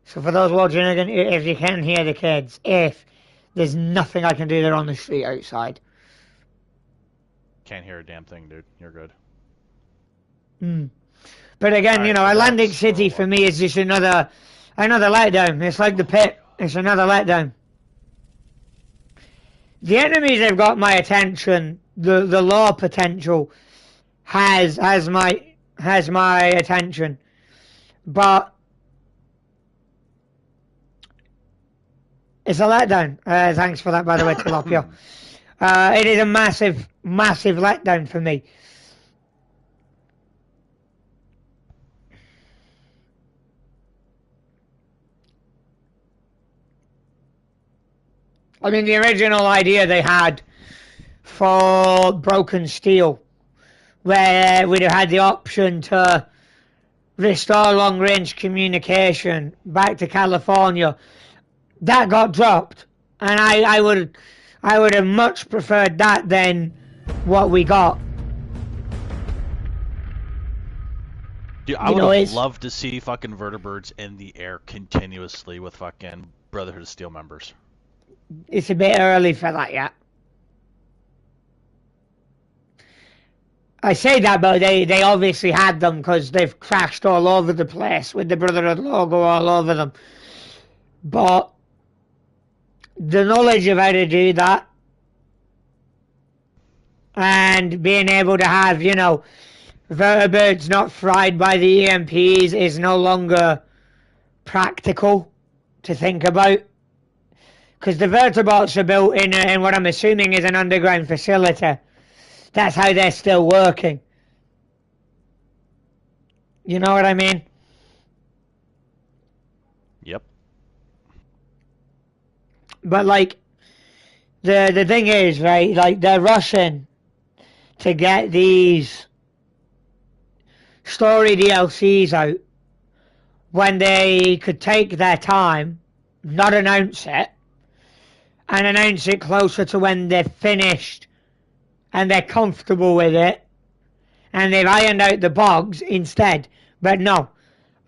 So for those watching, if you can hear the kids, there's nothing I can do, they're on the street outside. Can't hear a damn thing, dude. You're good. But again, Alright, you know, so Atlantic that's City so for me is just another letdown. It's like the pit. It's another letdown. the enemies have got my attention. The lore potential has my attention, but it's a letdown. Thanks for that, by the way, Tilapia. It is a massive letdown for me. I mean, the original idea they had for Broken Steel, where we'd have had the option to restore long-range communication back to California, that got dropped, and I would have much preferred that than what we got. Dude, I would have loved to see fucking vertibirds in the air continuously with fucking Brotherhood of Steel members. It's a bit early for that yet. I say that, but they obviously had them because they've crashed all over the place with the Brotherhood logo all over them. But the knowledge of how to do that and being able to have, you know, vertibirds not fried by the EMPs is no longer practical to think about. Because the vertibots are built in what I'm assuming is an underground facility. That's how they're still working. You know what I mean? Yep. But like, the thing is, right, like they're rushing to get these story DLCs out when they could take their time, not announce it, and announce it closer to when they're finished and they're comfortable with it and they've ironed out the bugs instead. But no,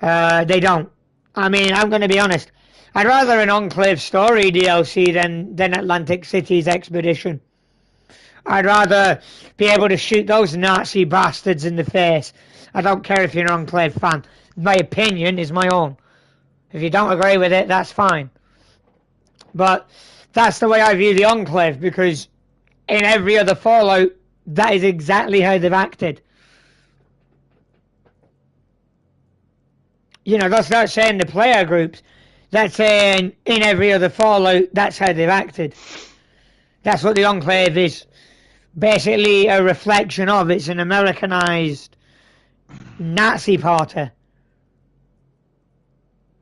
they don't. I mean, I'm going to be honest, I'd rather an Enclave story DLC than Atlantic City's Expedition. I'd rather be able to shoot those Nazi bastards in the face. I don't care if you're an Enclave fan. My opinion is my own. If you don't agree with it, that's fine. But that's the way I view the Enclave, because in every other Fallout, that is exactly how they've acted. You know, that's not saying the player groups. That's saying in every other Fallout, that's how they've acted. That's what the Enclave is basically a reflection of. It's an Americanized Nazi party.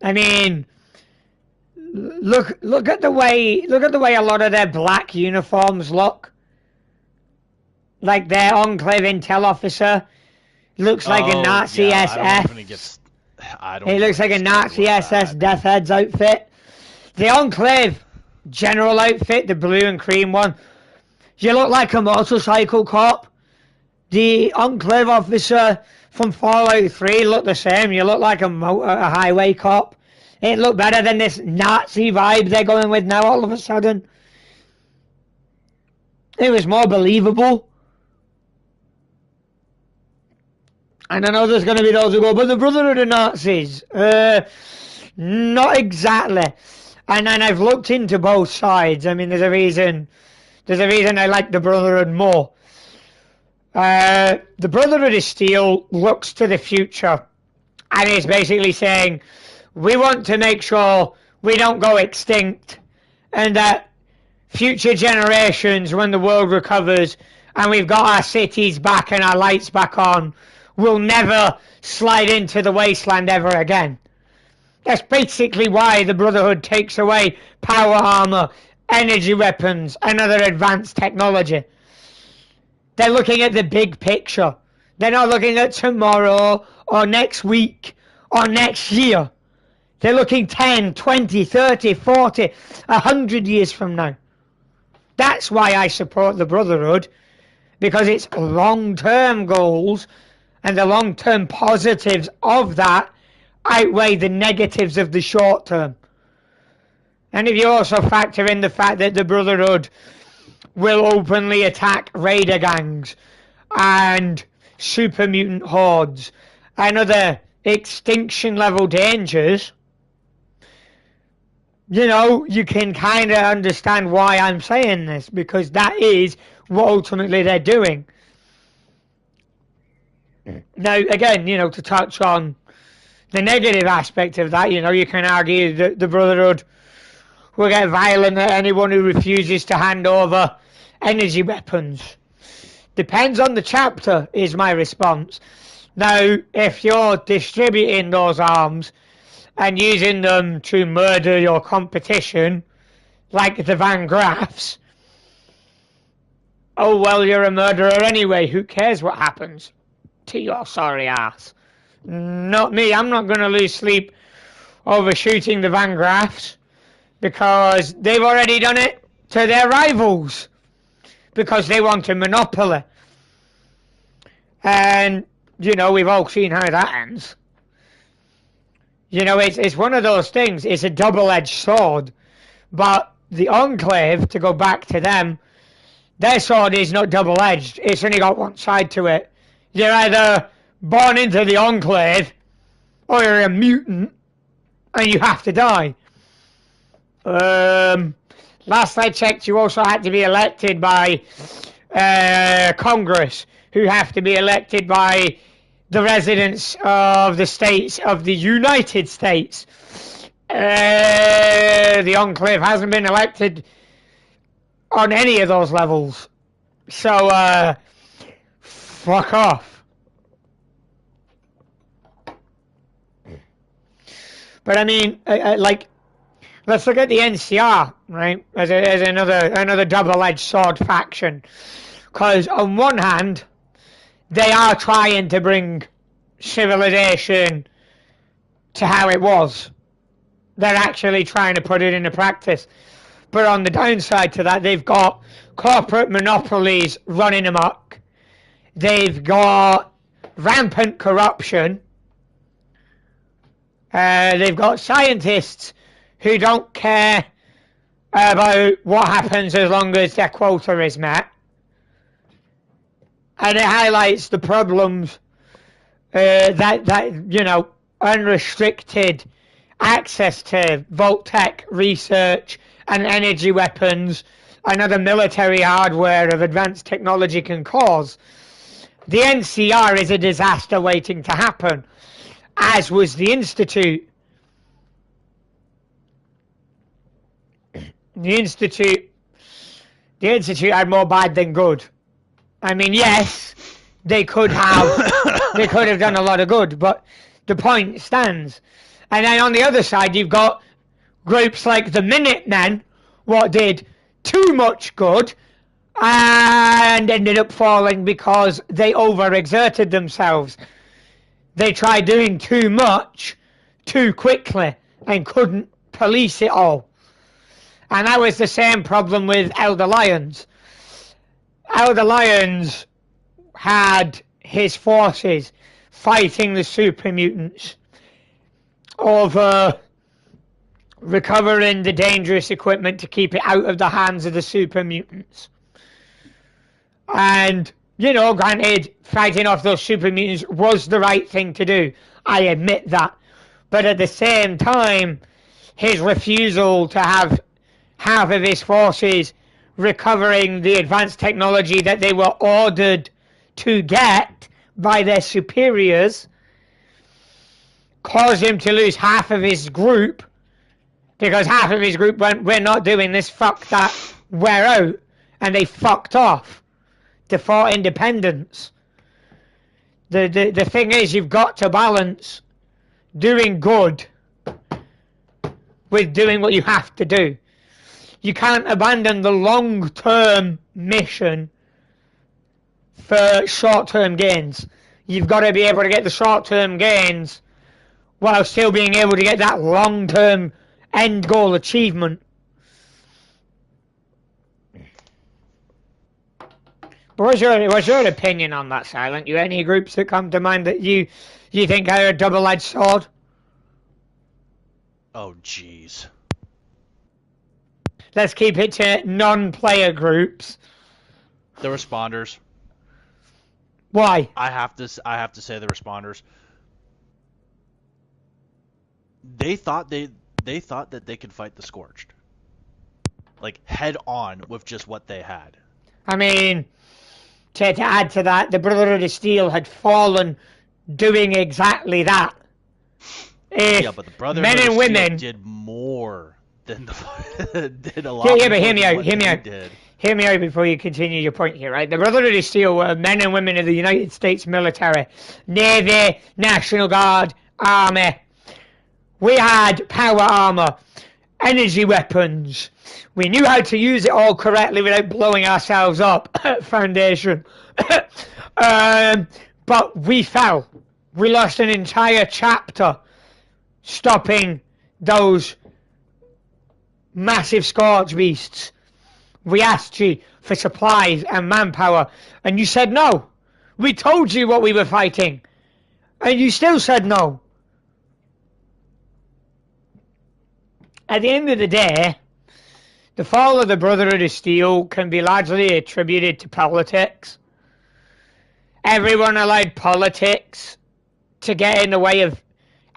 I mean, look at the way a lot of their black uniforms look. Like their Enclave intel officer looks like a Nazi SS. He looks like a Nazi SS Death Heads outfit. The Enclave general outfit, the blue and cream one, you look like a motorcycle cop. The Enclave officer from Fallout 3 looked the same. You look like a highway cop. It looked better than this Nazi vibe they're going with now all of a sudden. It was more believable. And I know there's going to be those who go, but the Brotherhood are Nazis. Not exactly. And then I've looked into both sides. I mean, there's a reason I like the Brotherhood more. The Brotherhood of Steel looks to the future and is basically saying, we want to make sure we don't go extinct and that future generations, when the world recovers and we've got our cities back and our lights back on, will never slide into the wasteland ever again. That's basically why the Brotherhood takes away power armor, energy weapons, and other advanced technology. They're looking at the big picture. They're not looking at tomorrow or next week or next year. They're looking 10, 20, 30, 40, 100 years from now. That's why I support the Brotherhood, because its long-term goals and the long-term positives of that outweigh the negatives of the short term. And if you also factor in the fact that the Brotherhood will openly attack raider gangs and super mutant hordes and other extinction level dangers, you know, you can kind of understand why I'm saying this, because that is what ultimately they're doing. Now, again, you know, to touch on the negative aspect of that, you know, you can argue that the Brotherhood will get violent at anyone who refuses to hand over energy weapons. Depends on the chapter, is my response. Now, if you're distributing those arms and using them to murder your competition, like the Van Graffs, oh well, you're a murderer anyway, who cares what happens to your sorry ass? Not me, I'm not going to lose sleep over shooting the Van Graffs, because they've already done it to their rivals, because they want a monopoly. And, you know, we've all seen how that ends. You know, it's one of those things, it's a double-edged sword, but the Enclave, to go back to them, their sword is not double-edged, it's only got one side to it. You're either born into the Enclave, or you're a mutant, and you have to die. Last I checked, you also had to be elected by Congress, who have to be elected by the residents of the states of the United States. The Enclave hasn't been elected on any of those levels. So, fuck off. But I mean, like, let's look at the NCR, right, as another double-edged sword faction. Because on one hand, they are trying to bring civilization to how it was. They're actually trying to put it into practice. But on the downside to that, they've got corporate monopolies running amok. They've got rampant corruption. They've got scientists who don't care about what happens as long as their quota is met. And it highlights the problems that you know, unrestricted access to Voltec research and energy weapons and other military hardware of advanced technology can cause. The NCR is a disaster waiting to happen, as was the Institute. The Institute had more bad than good. I mean, yes, they could have done a lot of good, but the point stands. And then on the other side, you've got groups like the Minutemen, what did too much good and ended up falling because they overexerted themselves. They tried doing too much too quickly and couldn't police it all. And that was the same problem with Elder Lyons. Elder Lyons had his forces fighting the super mutants over recovering the dangerous equipment to keep it out of the hands of the super mutants. And, you know, granted, fighting off those super mutants was the right thing to do. I admit that. But at the same time, his refusal to have half of his forces recovering the advanced technology that they were ordered to get by their superiors caused him to lose half of his group, because half of his group went, we're not doing this, fuck that, we're out, and they fucked off to fought independence. The thing is, you've got to balance doing good with doing what you have to do. You can't abandon the long-term mission for short-term gains. You've got to be able to get the short-term gains while still being able to get that long-term end goal achievement. But what's your opinion on that, Silent? You any groups that come to mind that you think are a double-edged sword? Oh, jeez. Let's keep it to non-player groups. The responders. Why? I have to say the responders. They thought they they thought that they could fight the Scorched. Like, head on with just what they had. I mean, to add to that, the Brotherhood of Steel had fallen doing exactly that. If Yeah, but the Brotherhood men and of women Steel did more than the did a lot yeah, but more hear me than out, what hear me they out. did. Hear me out before you continue your point here, right? The Brotherhood of Steel were men and women of the United States military, Navy, National Guard, Army. We had power armor, energy weapons. We knew how to use it all correctly without blowing ourselves up at Foundation. But we fell. We lost an entire chapter stopping those massive scorch beasts. We asked you for supplies and manpower, and you said no. We told you what we were fighting, and you still said no. At the end of the day, the fall of the Brotherhood of Steel can be largely attributed to politics. Everyone allowed politics to get in the way of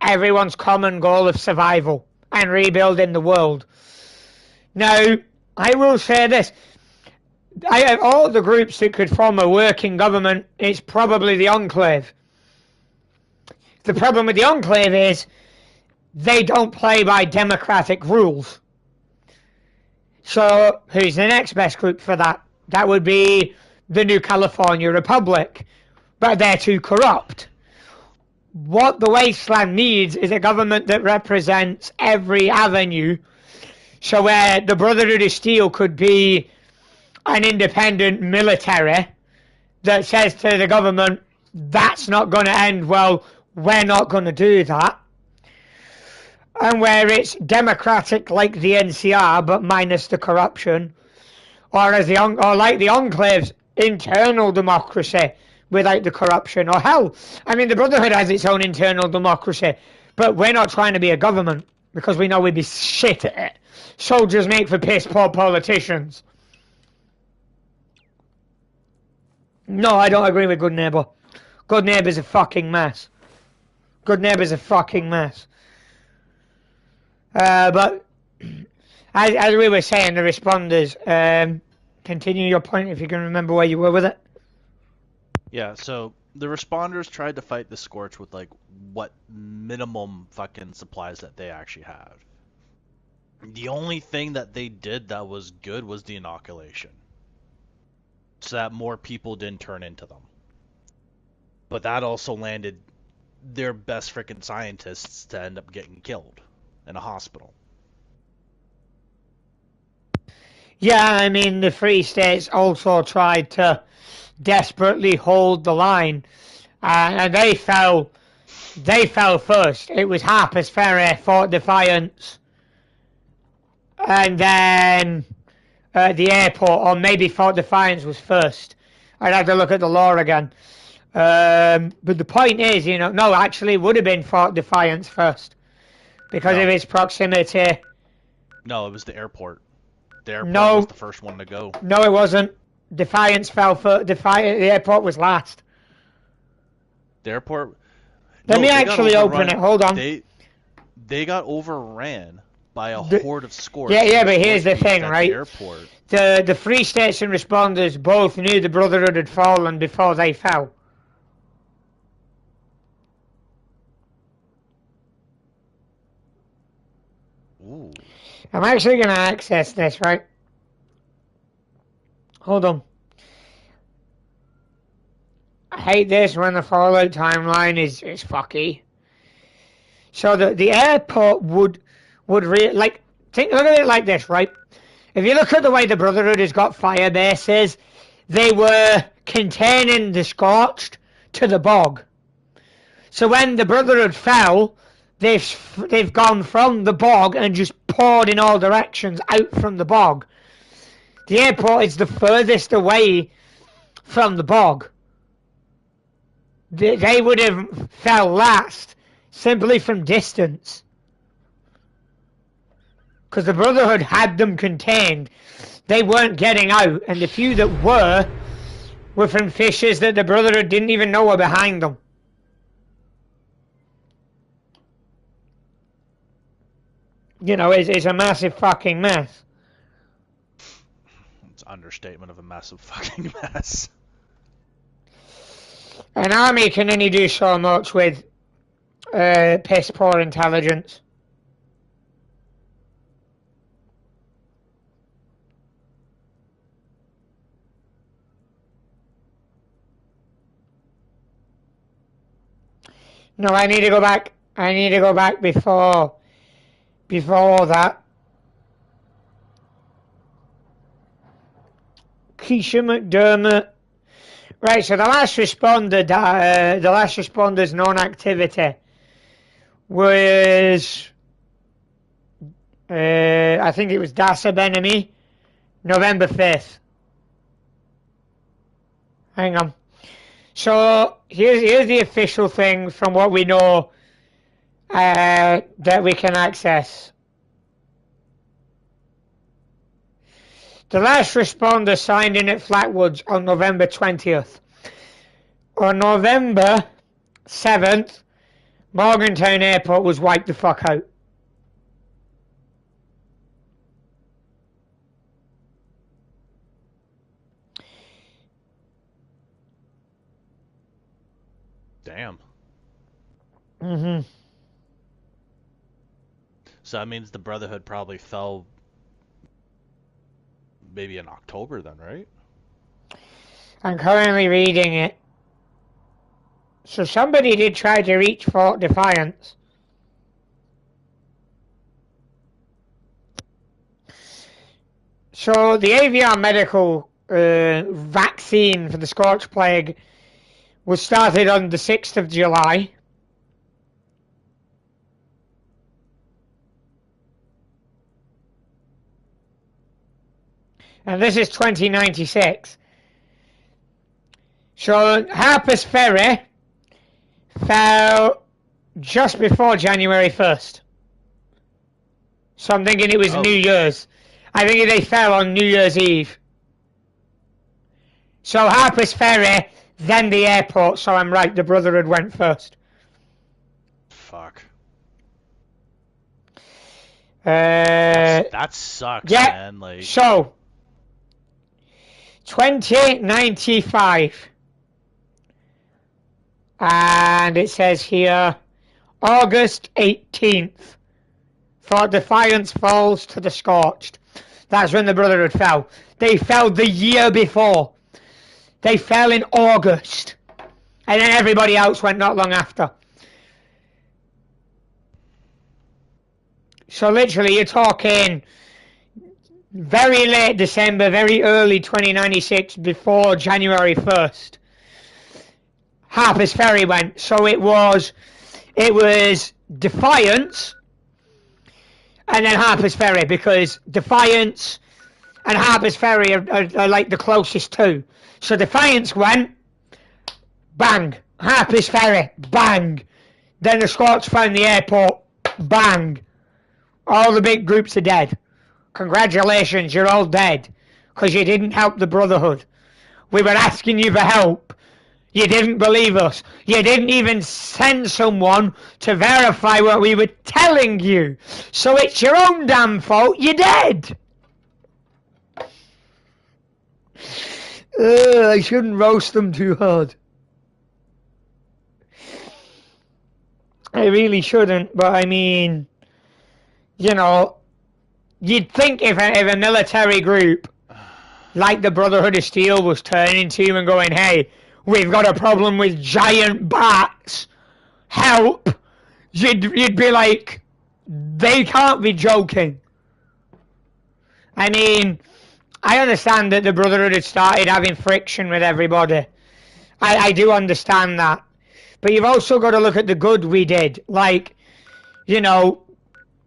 everyone's common goal of survival and rebuilding the world. Now, I will say this. I have all the groups that could form a working government, it's probably the Enclave. The problem with the Enclave is they don't play by democratic rules. So, who's the next best group for that? That would be the New California Republic. But they're too corrupt. What the Wasteland needs is a government that represents every avenue. So where the Brotherhood of Steel could be an independent military that says to the government, that's not going to end well, we're not going to do that. And where it's democratic like the NCR but minus the corruption, or like the Enclave's internal democracy without the corruption, or hell, I mean the Brotherhood has its own internal democracy, but we're not trying to be a government because we know we'd be shit at it. Soldiers make for piss poor politicians. No, I don't agree with Good Neighbor. Good Neighbor's a fucking mess. Good Neighbor's a fucking mess. But as we were saying, the responders, continue your point if you can remember where you were with it. Yeah, so the responders tried to fight the Scorch with like what minimum fucking supplies that they actually had. The only thing that they did that was good was the inoculation, so that more people didn't turn into them. But that also landed their best freaking scientists to end up getting killed in a hospital. Yeah, I mean, the Free States also tried to desperately hold the line, and they fell first. It was Harper's Ferry, Fort Defiance, and then the airport, or maybe Fort Defiance was first. I'd have to look at the law again. But the point is, no, actually it would have been Fort Defiance first because of its proximity. No, it was the airport. The airport was the first one to go. No, it wasn't. Defiance fell first. The airport was last. The airport... Let me actually open it. Hold on. They got overran by a horde of Scorch. Yeah, but here's the thing, right? The airport. The Free States and responders both knew the Brotherhood had fallen before they fell. Ooh. I'm actually going to access this, right? Hold on. I hate this when the Fallout timeline is fucky. So the airport would look at it like this, right? If you look at the way the Brotherhood has got fire bases, they were containing the Scorched to the bog. So when the Brotherhood fell, they've gone from the bog and just poured in all directions out from the bog. The airport is the furthest away from the bog. They would have fell last simply from distance. Because the Brotherhood had them contained. They weren't getting out, and the few that were from fissures that the Brotherhood didn't even know were behind them. you know, is a massive fucking mess. It's an understatement of a massive fucking mess. An army can only do so much with piss poor intelligence. No, I need to go back. I need to go back before that. Keisha McDermott. Right, so the last responder's known activity was, I think it was Dasab enemy, November 5th. Hang on. So here's the official thing from what we know that we can access. The last responder signed in at Flatwoods on November 20th. On November 7th, Morgantown Airport was wiped the fuck out. Damn. Mm-hmm. So that means the Brotherhood probably fell maybe in October then, right? I'm currently reading it. So somebody did try to reach Fort Defiance. So the AVR medical vaccine for the Scorch Plague was started on the 6th of July. And this is 2096. So Harper's Ferry fell just before January 1st. So I'm thinking it was New Year's. I think they fell on New Year's Eve. So Harper's Ferry, then the airport, so I'm right, the Brotherhood went first. Fuck. That sucks, yeah, man. Like, so 2095. And it says here, August 18th, Fort Defiance falls to the Scorched. That's when the Brotherhood fell. They fell the year before. They fell in August. And then everybody else went not long after. So literally you're talking very late December, very early 2096, before January 1st. Harper's Ferry went. So it was Defiance and then Harper's Ferry, because Defiance and Harper's Ferry are like the closest two. So Defiance went, bang. Harper's Ferry, bang. Then the Scorch found the airport, bang. All the big groups are dead. Congratulations, you're all dead, because you didn't help the Brotherhood. We were asking you for help. You didn't believe us. You didn't even send someone to verify what we were telling you. So it's your own damn fault. You're dead. I shouldn't roast them too hard. I really shouldn't, but I mean, you know, you'd think if a military group like the Brotherhood of Steel was turning to you and going, hey, we've got a problem with giant bats, help, you'd be like, they can't be joking. I mean, I understand that the Brotherhood had started having friction with everybody. I do understand that. But you've also got to look at the good we did. Like, you know,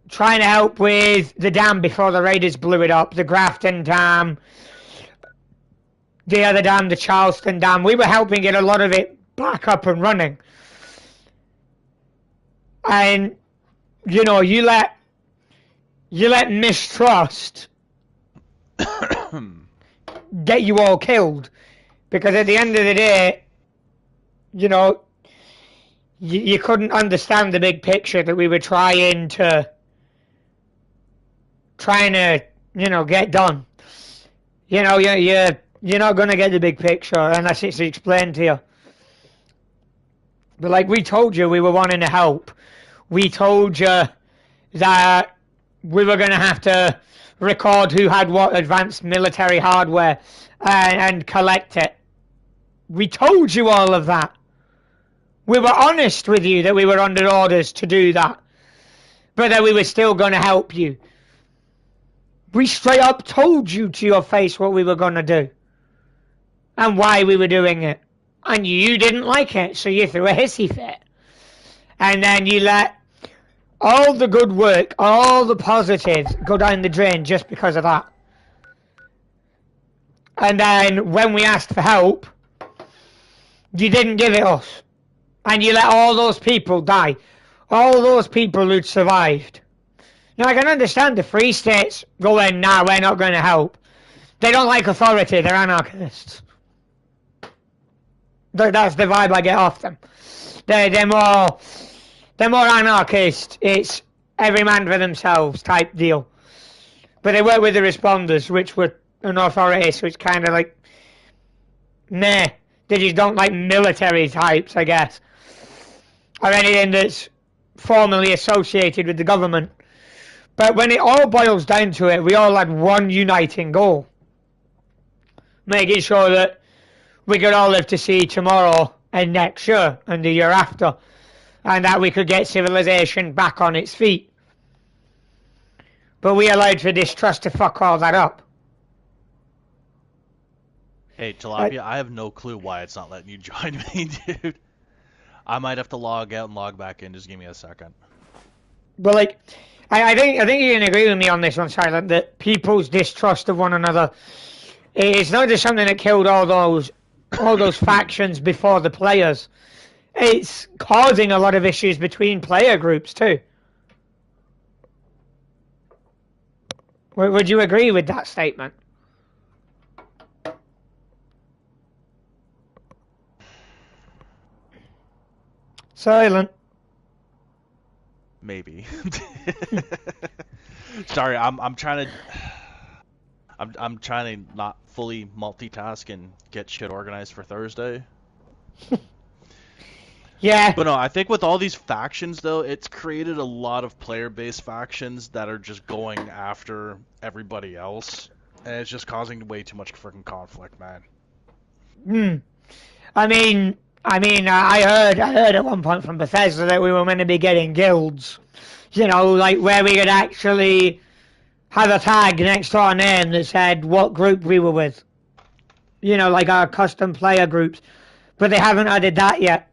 trying to help with the dam before the Raiders blew it up. The Grafton Dam. The other dam, the Charleston Dam. We were helping get a lot of it back up and running. And, you know, you let mistrust get you all killed. Because at the end of the day, you know, you couldn't understand the big picture that we were trying to trying to, get done. You're not going to get the big picture unless it's explained to you. But like we told you, we were wanting to help. We told you that we were going to have to record who had what advanced military hardware and collect it. We told you all of that. We were honest with you that we were under orders to do that, but that we were still going to help you. We straight up told you to your face what we were going to do and why we were doing it. And you didn't like it, so you threw a hissy fit. And then you let all the good work, all the positives go down the drain just because of that. And then when we asked for help, you didn't give it us. And you let all those people die. All those people who'd survived. Now I can understand the Free States going, nah, we're not going to help. They don't like authority, they're anarchists. That's the vibe I get off them. They're more anarchist. It's every man for themselves type deal. But they work with the responders, which were an authority, so it's kind of like, nah. They just don't like military types, I guess. Or anything that's formally associated with the government. But when it all boils down to it, we all had one uniting goal. Making sure that we could all live to see tomorrow and next year and the year after. And that we could get civilization back on its feet. But we allowed for distrust to fuck all that up. Hey, Tilapia, I have no clue why it's not letting you join me, dude. I might have to log out and log back in. Just give me a second. But like, I think you can agree with me on this one, Silent, that people's distrust of one another is not just something that killed all those factions before the players. It's causing a lot of issues between player groups too. Would you agree with that statement? Silent. Maybe. Sorry, I'm trying to not fully multitask and get shit organized for Thursday. Yeah. But no, I think with all these factions though, it's created a lot of player-based factions that are just going after everybody else, and it's just causing way too much freaking conflict, man. I heard at one point from Bethesda that we were meant to be getting guilds. Like where we could actually have a tag next to our name that said what group we were with. Like our custom player groups. But they haven't added that yet.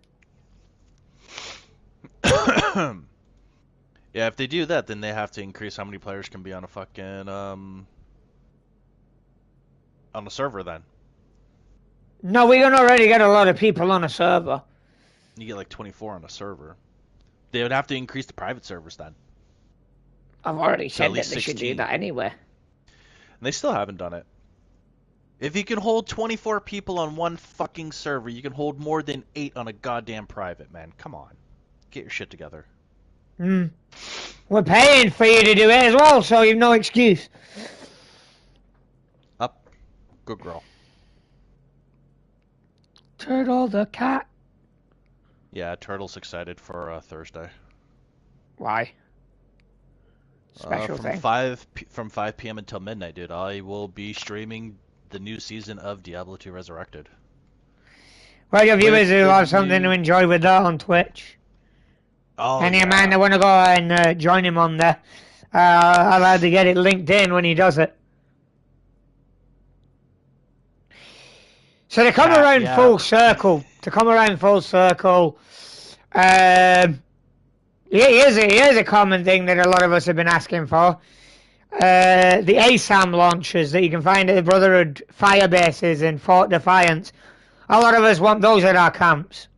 Yeah, if they do that, then they have to increase how many players can be on a fucking on a server then. No, we can already get a lot of people on a server. You get like 24 on a server. They would have to increase the private servers then. I've already said that they 16. should do that anyway. And they still haven't done it. If you can hold 24 people on one fucking server, you can hold more than 8 on a goddamn private, man. Come on. Get your shit together. We're paying for you to do it as well, so you've no excuse. Up. Good girl. Turtle the cat. Yeah, Turtle's excited for Thursday. Why? Special thing. From 5 p.m. until midnight, dude. I will be streaming the new season of Diablo 2 Resurrected. Well, your viewers will have something to enjoy with that on Twitch. Oh, Any man that want to go and join him on there, I'll have to get it linked in when he does it. So to come around full circle, here's a common thing that a lot of us have been asking for. The ASAM launchers that you can find at the Brotherhood fire bases in Fort Defiance. A lot of us want those at our camps.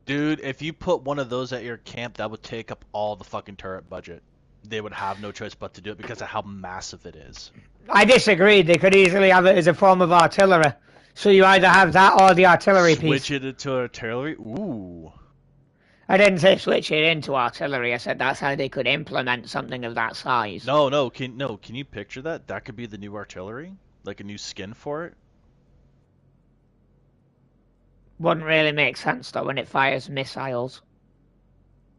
Dude, if you put one of those at your camp, that would take up all the fucking turret budget. They would have no choice but to do it because of how massive it is. I disagree. They could easily have it as a form of artillery. So you either have that or the artillery piece. Switch it to artillery? Ooh. I didn't say switch it into artillery. I said that's how they could implement something of that size. No, can you picture that? That could be the new artillery, like a new skin for it. Wouldn't really make sense though when it fires missiles.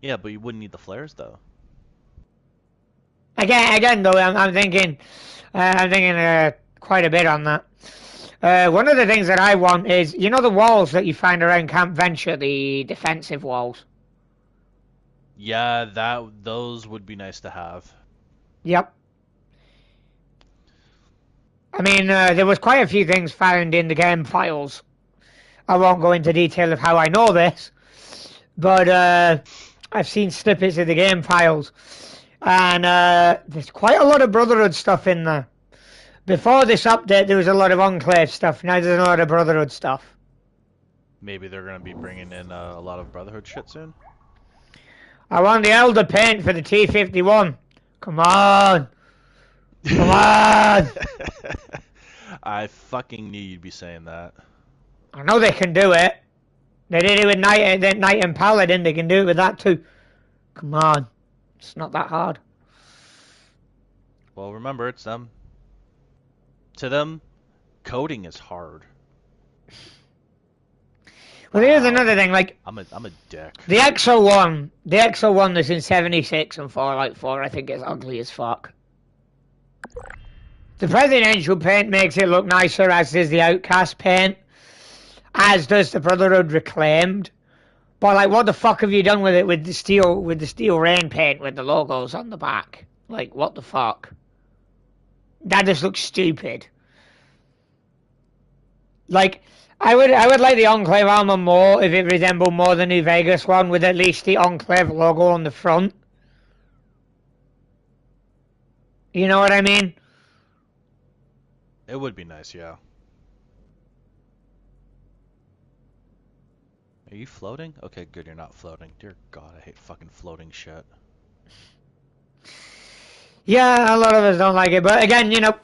Yeah, but you wouldn't need the flares though. Again though, I'm thinking quite a bit on that. One of the things that I want is, you know, the walls that you find around Camp Venture, the defensive walls. Yeah, those would be nice to have. Yep. I mean, there was quite a few things found in the game files. I won't go into detail of how I know this, but I've seen snippets of the game files, and there's quite a lot of Brotherhood stuff in there. Before this update, there was a lot of Enclave stuff. Now there's a lot of Brotherhood stuff. Maybe they're gonna be bringing in a lot of Brotherhood shit soon. I want the Elder paint for the T-51. Come on. Come on. I fucking knew you'd be saying that. I know they can do it. They did it with Knight and Paladin. They can do it with that too. Come on. It's not that hard. Well, remember, it's them. To them, coding is hard. Well, here's another thing. Like, I'm a dick. the XO1 that's in 76 and 4 I think it's ugly as fuck. The presidential paint makes it look nicer, as does the Outcast paint, as does the Brotherhood Reclaimed. But like, what the fuck have you done with it with the steel rain paint with the logos on the back? Like, what the fuck? That just looks stupid. Like, I would like the Enclave armor more if it resembled more the New Vegas one, with at least the Enclave logo on the front. You know what I mean? It would be nice, yeah. Are you floating? Okay, good, you're not floating. Dear God, I hate fucking floating shit. Yeah, a lot of us don't like it, but again, you know,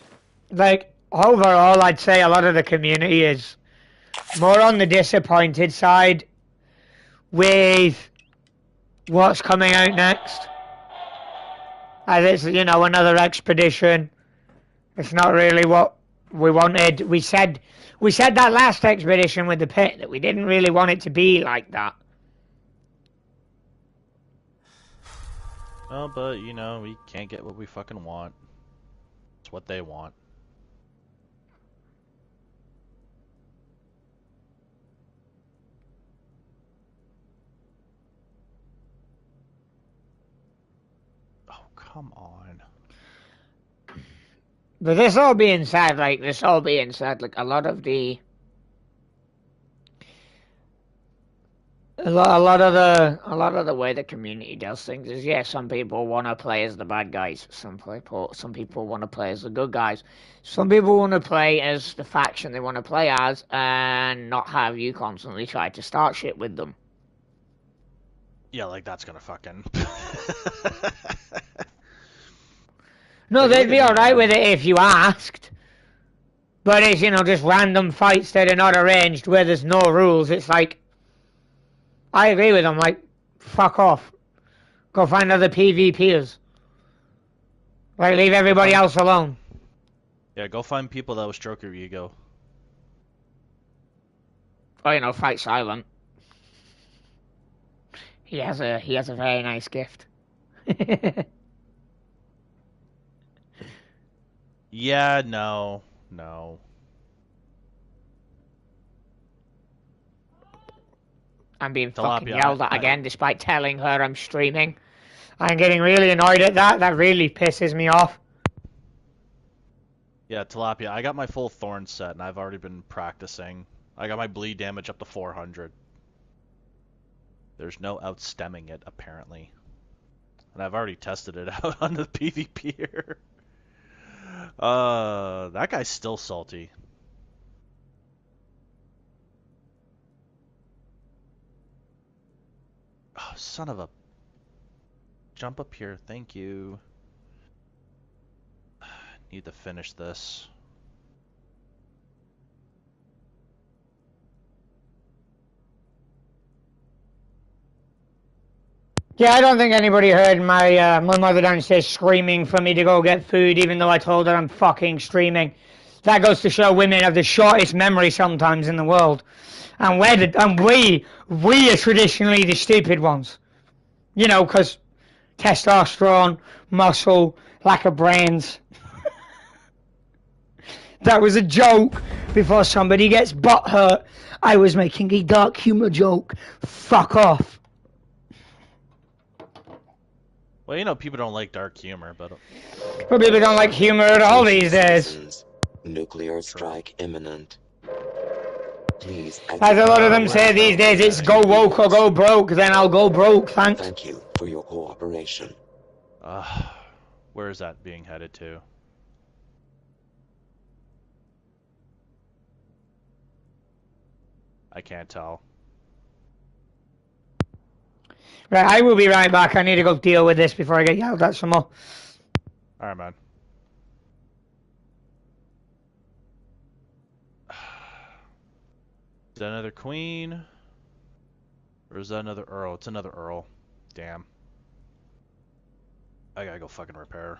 like, overall, I'd say a lot of the community is more on the disappointed side with what's coming out next. As it's, you know, another expedition. It's not really what we wanted. We said that last expedition with the pit that we didn't really want it to be like that. Oh, but, you know, we can't get what we fucking want. It's what they want. Oh, come on. But this all being said, like, a lot of the... A lot of the way the community does things is, yeah, some people want to play as the bad guys. Some people want to play as the good guys. Some people want to play as the faction they want to play as, and not have you constantly try to start shit with them. Yeah, like that's gonna fucking... No, they'd be alright with it if you asked. But it's, you know, just random fights that are not arranged where there's no rules. It's like, I agree with them, like, fuck off. Go find other PvPers. Like, leave everybody else alone. Yeah, go find people that will stroke your ego. Or, you know, fight silent. He has a very nice gift. Yeah, no. I'm being Tilapia, fucking yelled at again, despite telling her I'm streaming. I'm getting really annoyed at that. That really pisses me off. Yeah, Tilapia, I got my full Thorn set, and I've already been practicing. I got my bleed damage up to 400. There's no outstemming it, apparently. And I've already tested it out on the PvP here. That guy's still salty. Oh, son of a... Jump up here, thank you. Need to finish this. Yeah, I don't think anybody heard my my mother downstairs screaming for me to go get food, even though I told her I'm fucking streaming. That goes to show women have the shortest memory sometimes in the world, and we are traditionally the stupid ones. You know, because testosterone, muscle, lack of brains. That was a joke before somebody gets butthurt. I was making a dark humor joke. Fuck off. Well, you know, people don't like dark humor, but But people don't like humor at all these days. Citizens, nuclear strike imminent. Please. As a lot of them say these days, it's go woke or go broke. Then I'll go broke, thanks. Thank you for your cooperation. Where is that being headed to? I can't tell. Right, I will be right back. I need to go deal with this before I get yelled at some more. Alright, man. Is that another queen? Or is that another earl? It's another earl. Damn. I gotta go fucking repair.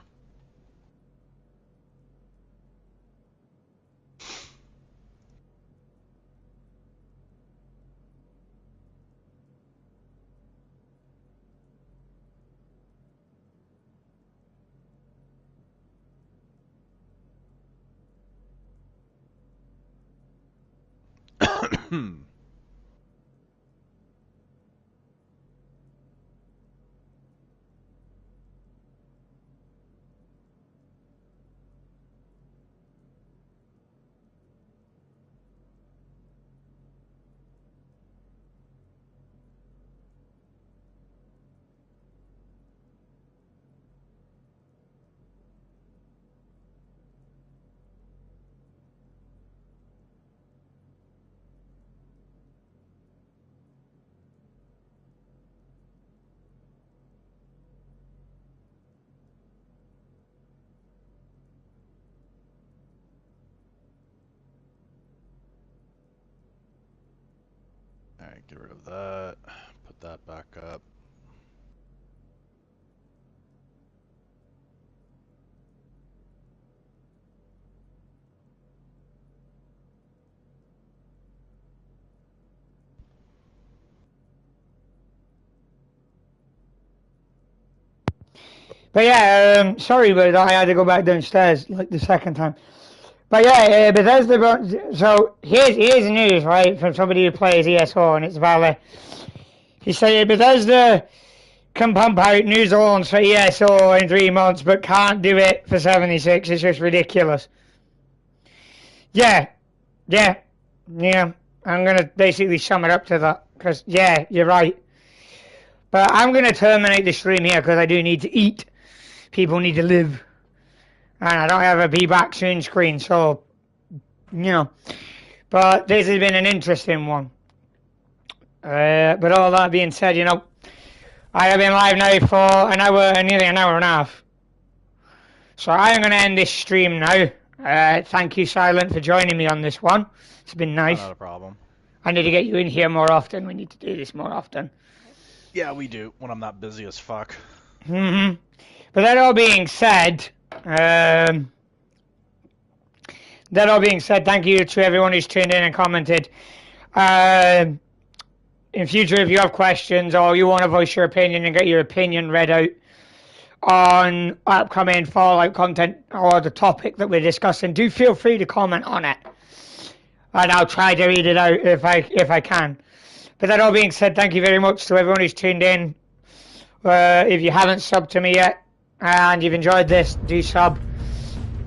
Alright, get rid of that. Put that back up. But yeah, sorry, but I had to go back downstairs like the second time. But yeah, Bethesda. So here's news, right, from somebody who plays ESO, and it's valid. He said Bethesda can pump out new zones for ESO in 3 months, but can't do it for 76. It's just ridiculous. Yeah. I'm gonna basically sum it up to that, because yeah, you're right. But I'm gonna terminate the stream here because I do need to eat. People need to live. And I don't have a be back soon screen, so, you know. But this has been an interesting one. But all that being said, you know, I have been live now for an hour, nearly an hour and a half. So I am going to end this stream now. Thank you, Silent, for joining me on this one. It's been nice. Not a problem. I need to get you in here more often. We need to do this more often. Yeah, we do, when I'm not busy as fuck. But that all being said, thank you to everyone who's tuned in and commented. In future, if you have questions or you want to voice your opinion and get your opinion read out on upcoming Fallout content or the topic that we're discussing, do feel free to comment on it. And I'll try to read it out if I can. But that all being said, thank you very much to everyone who's tuned in. If you haven't subbed to me yet and you've enjoyed this, do sub.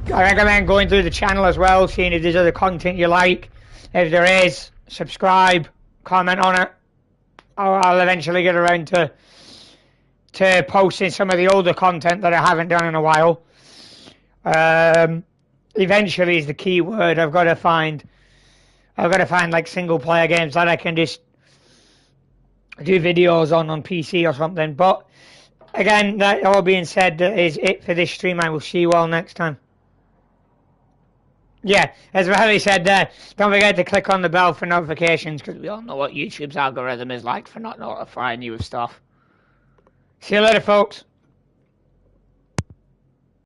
I recommend going through the channel as well, seeing if there's other content you like. If there is, subscribe, comment on it. I'll eventually get around to posting some of the older content that I haven't done in a while. Eventually is the key word. I've got to find like single player games that I can just do videos on PC or something. But again, that all being said, that is it for this stream. I will see you all next time. Yeah, as Riley said there, don't forget to click on the bell for notifications, because we all know what YouTube's algorithm is like for not notifying you of stuff. See you later, folks.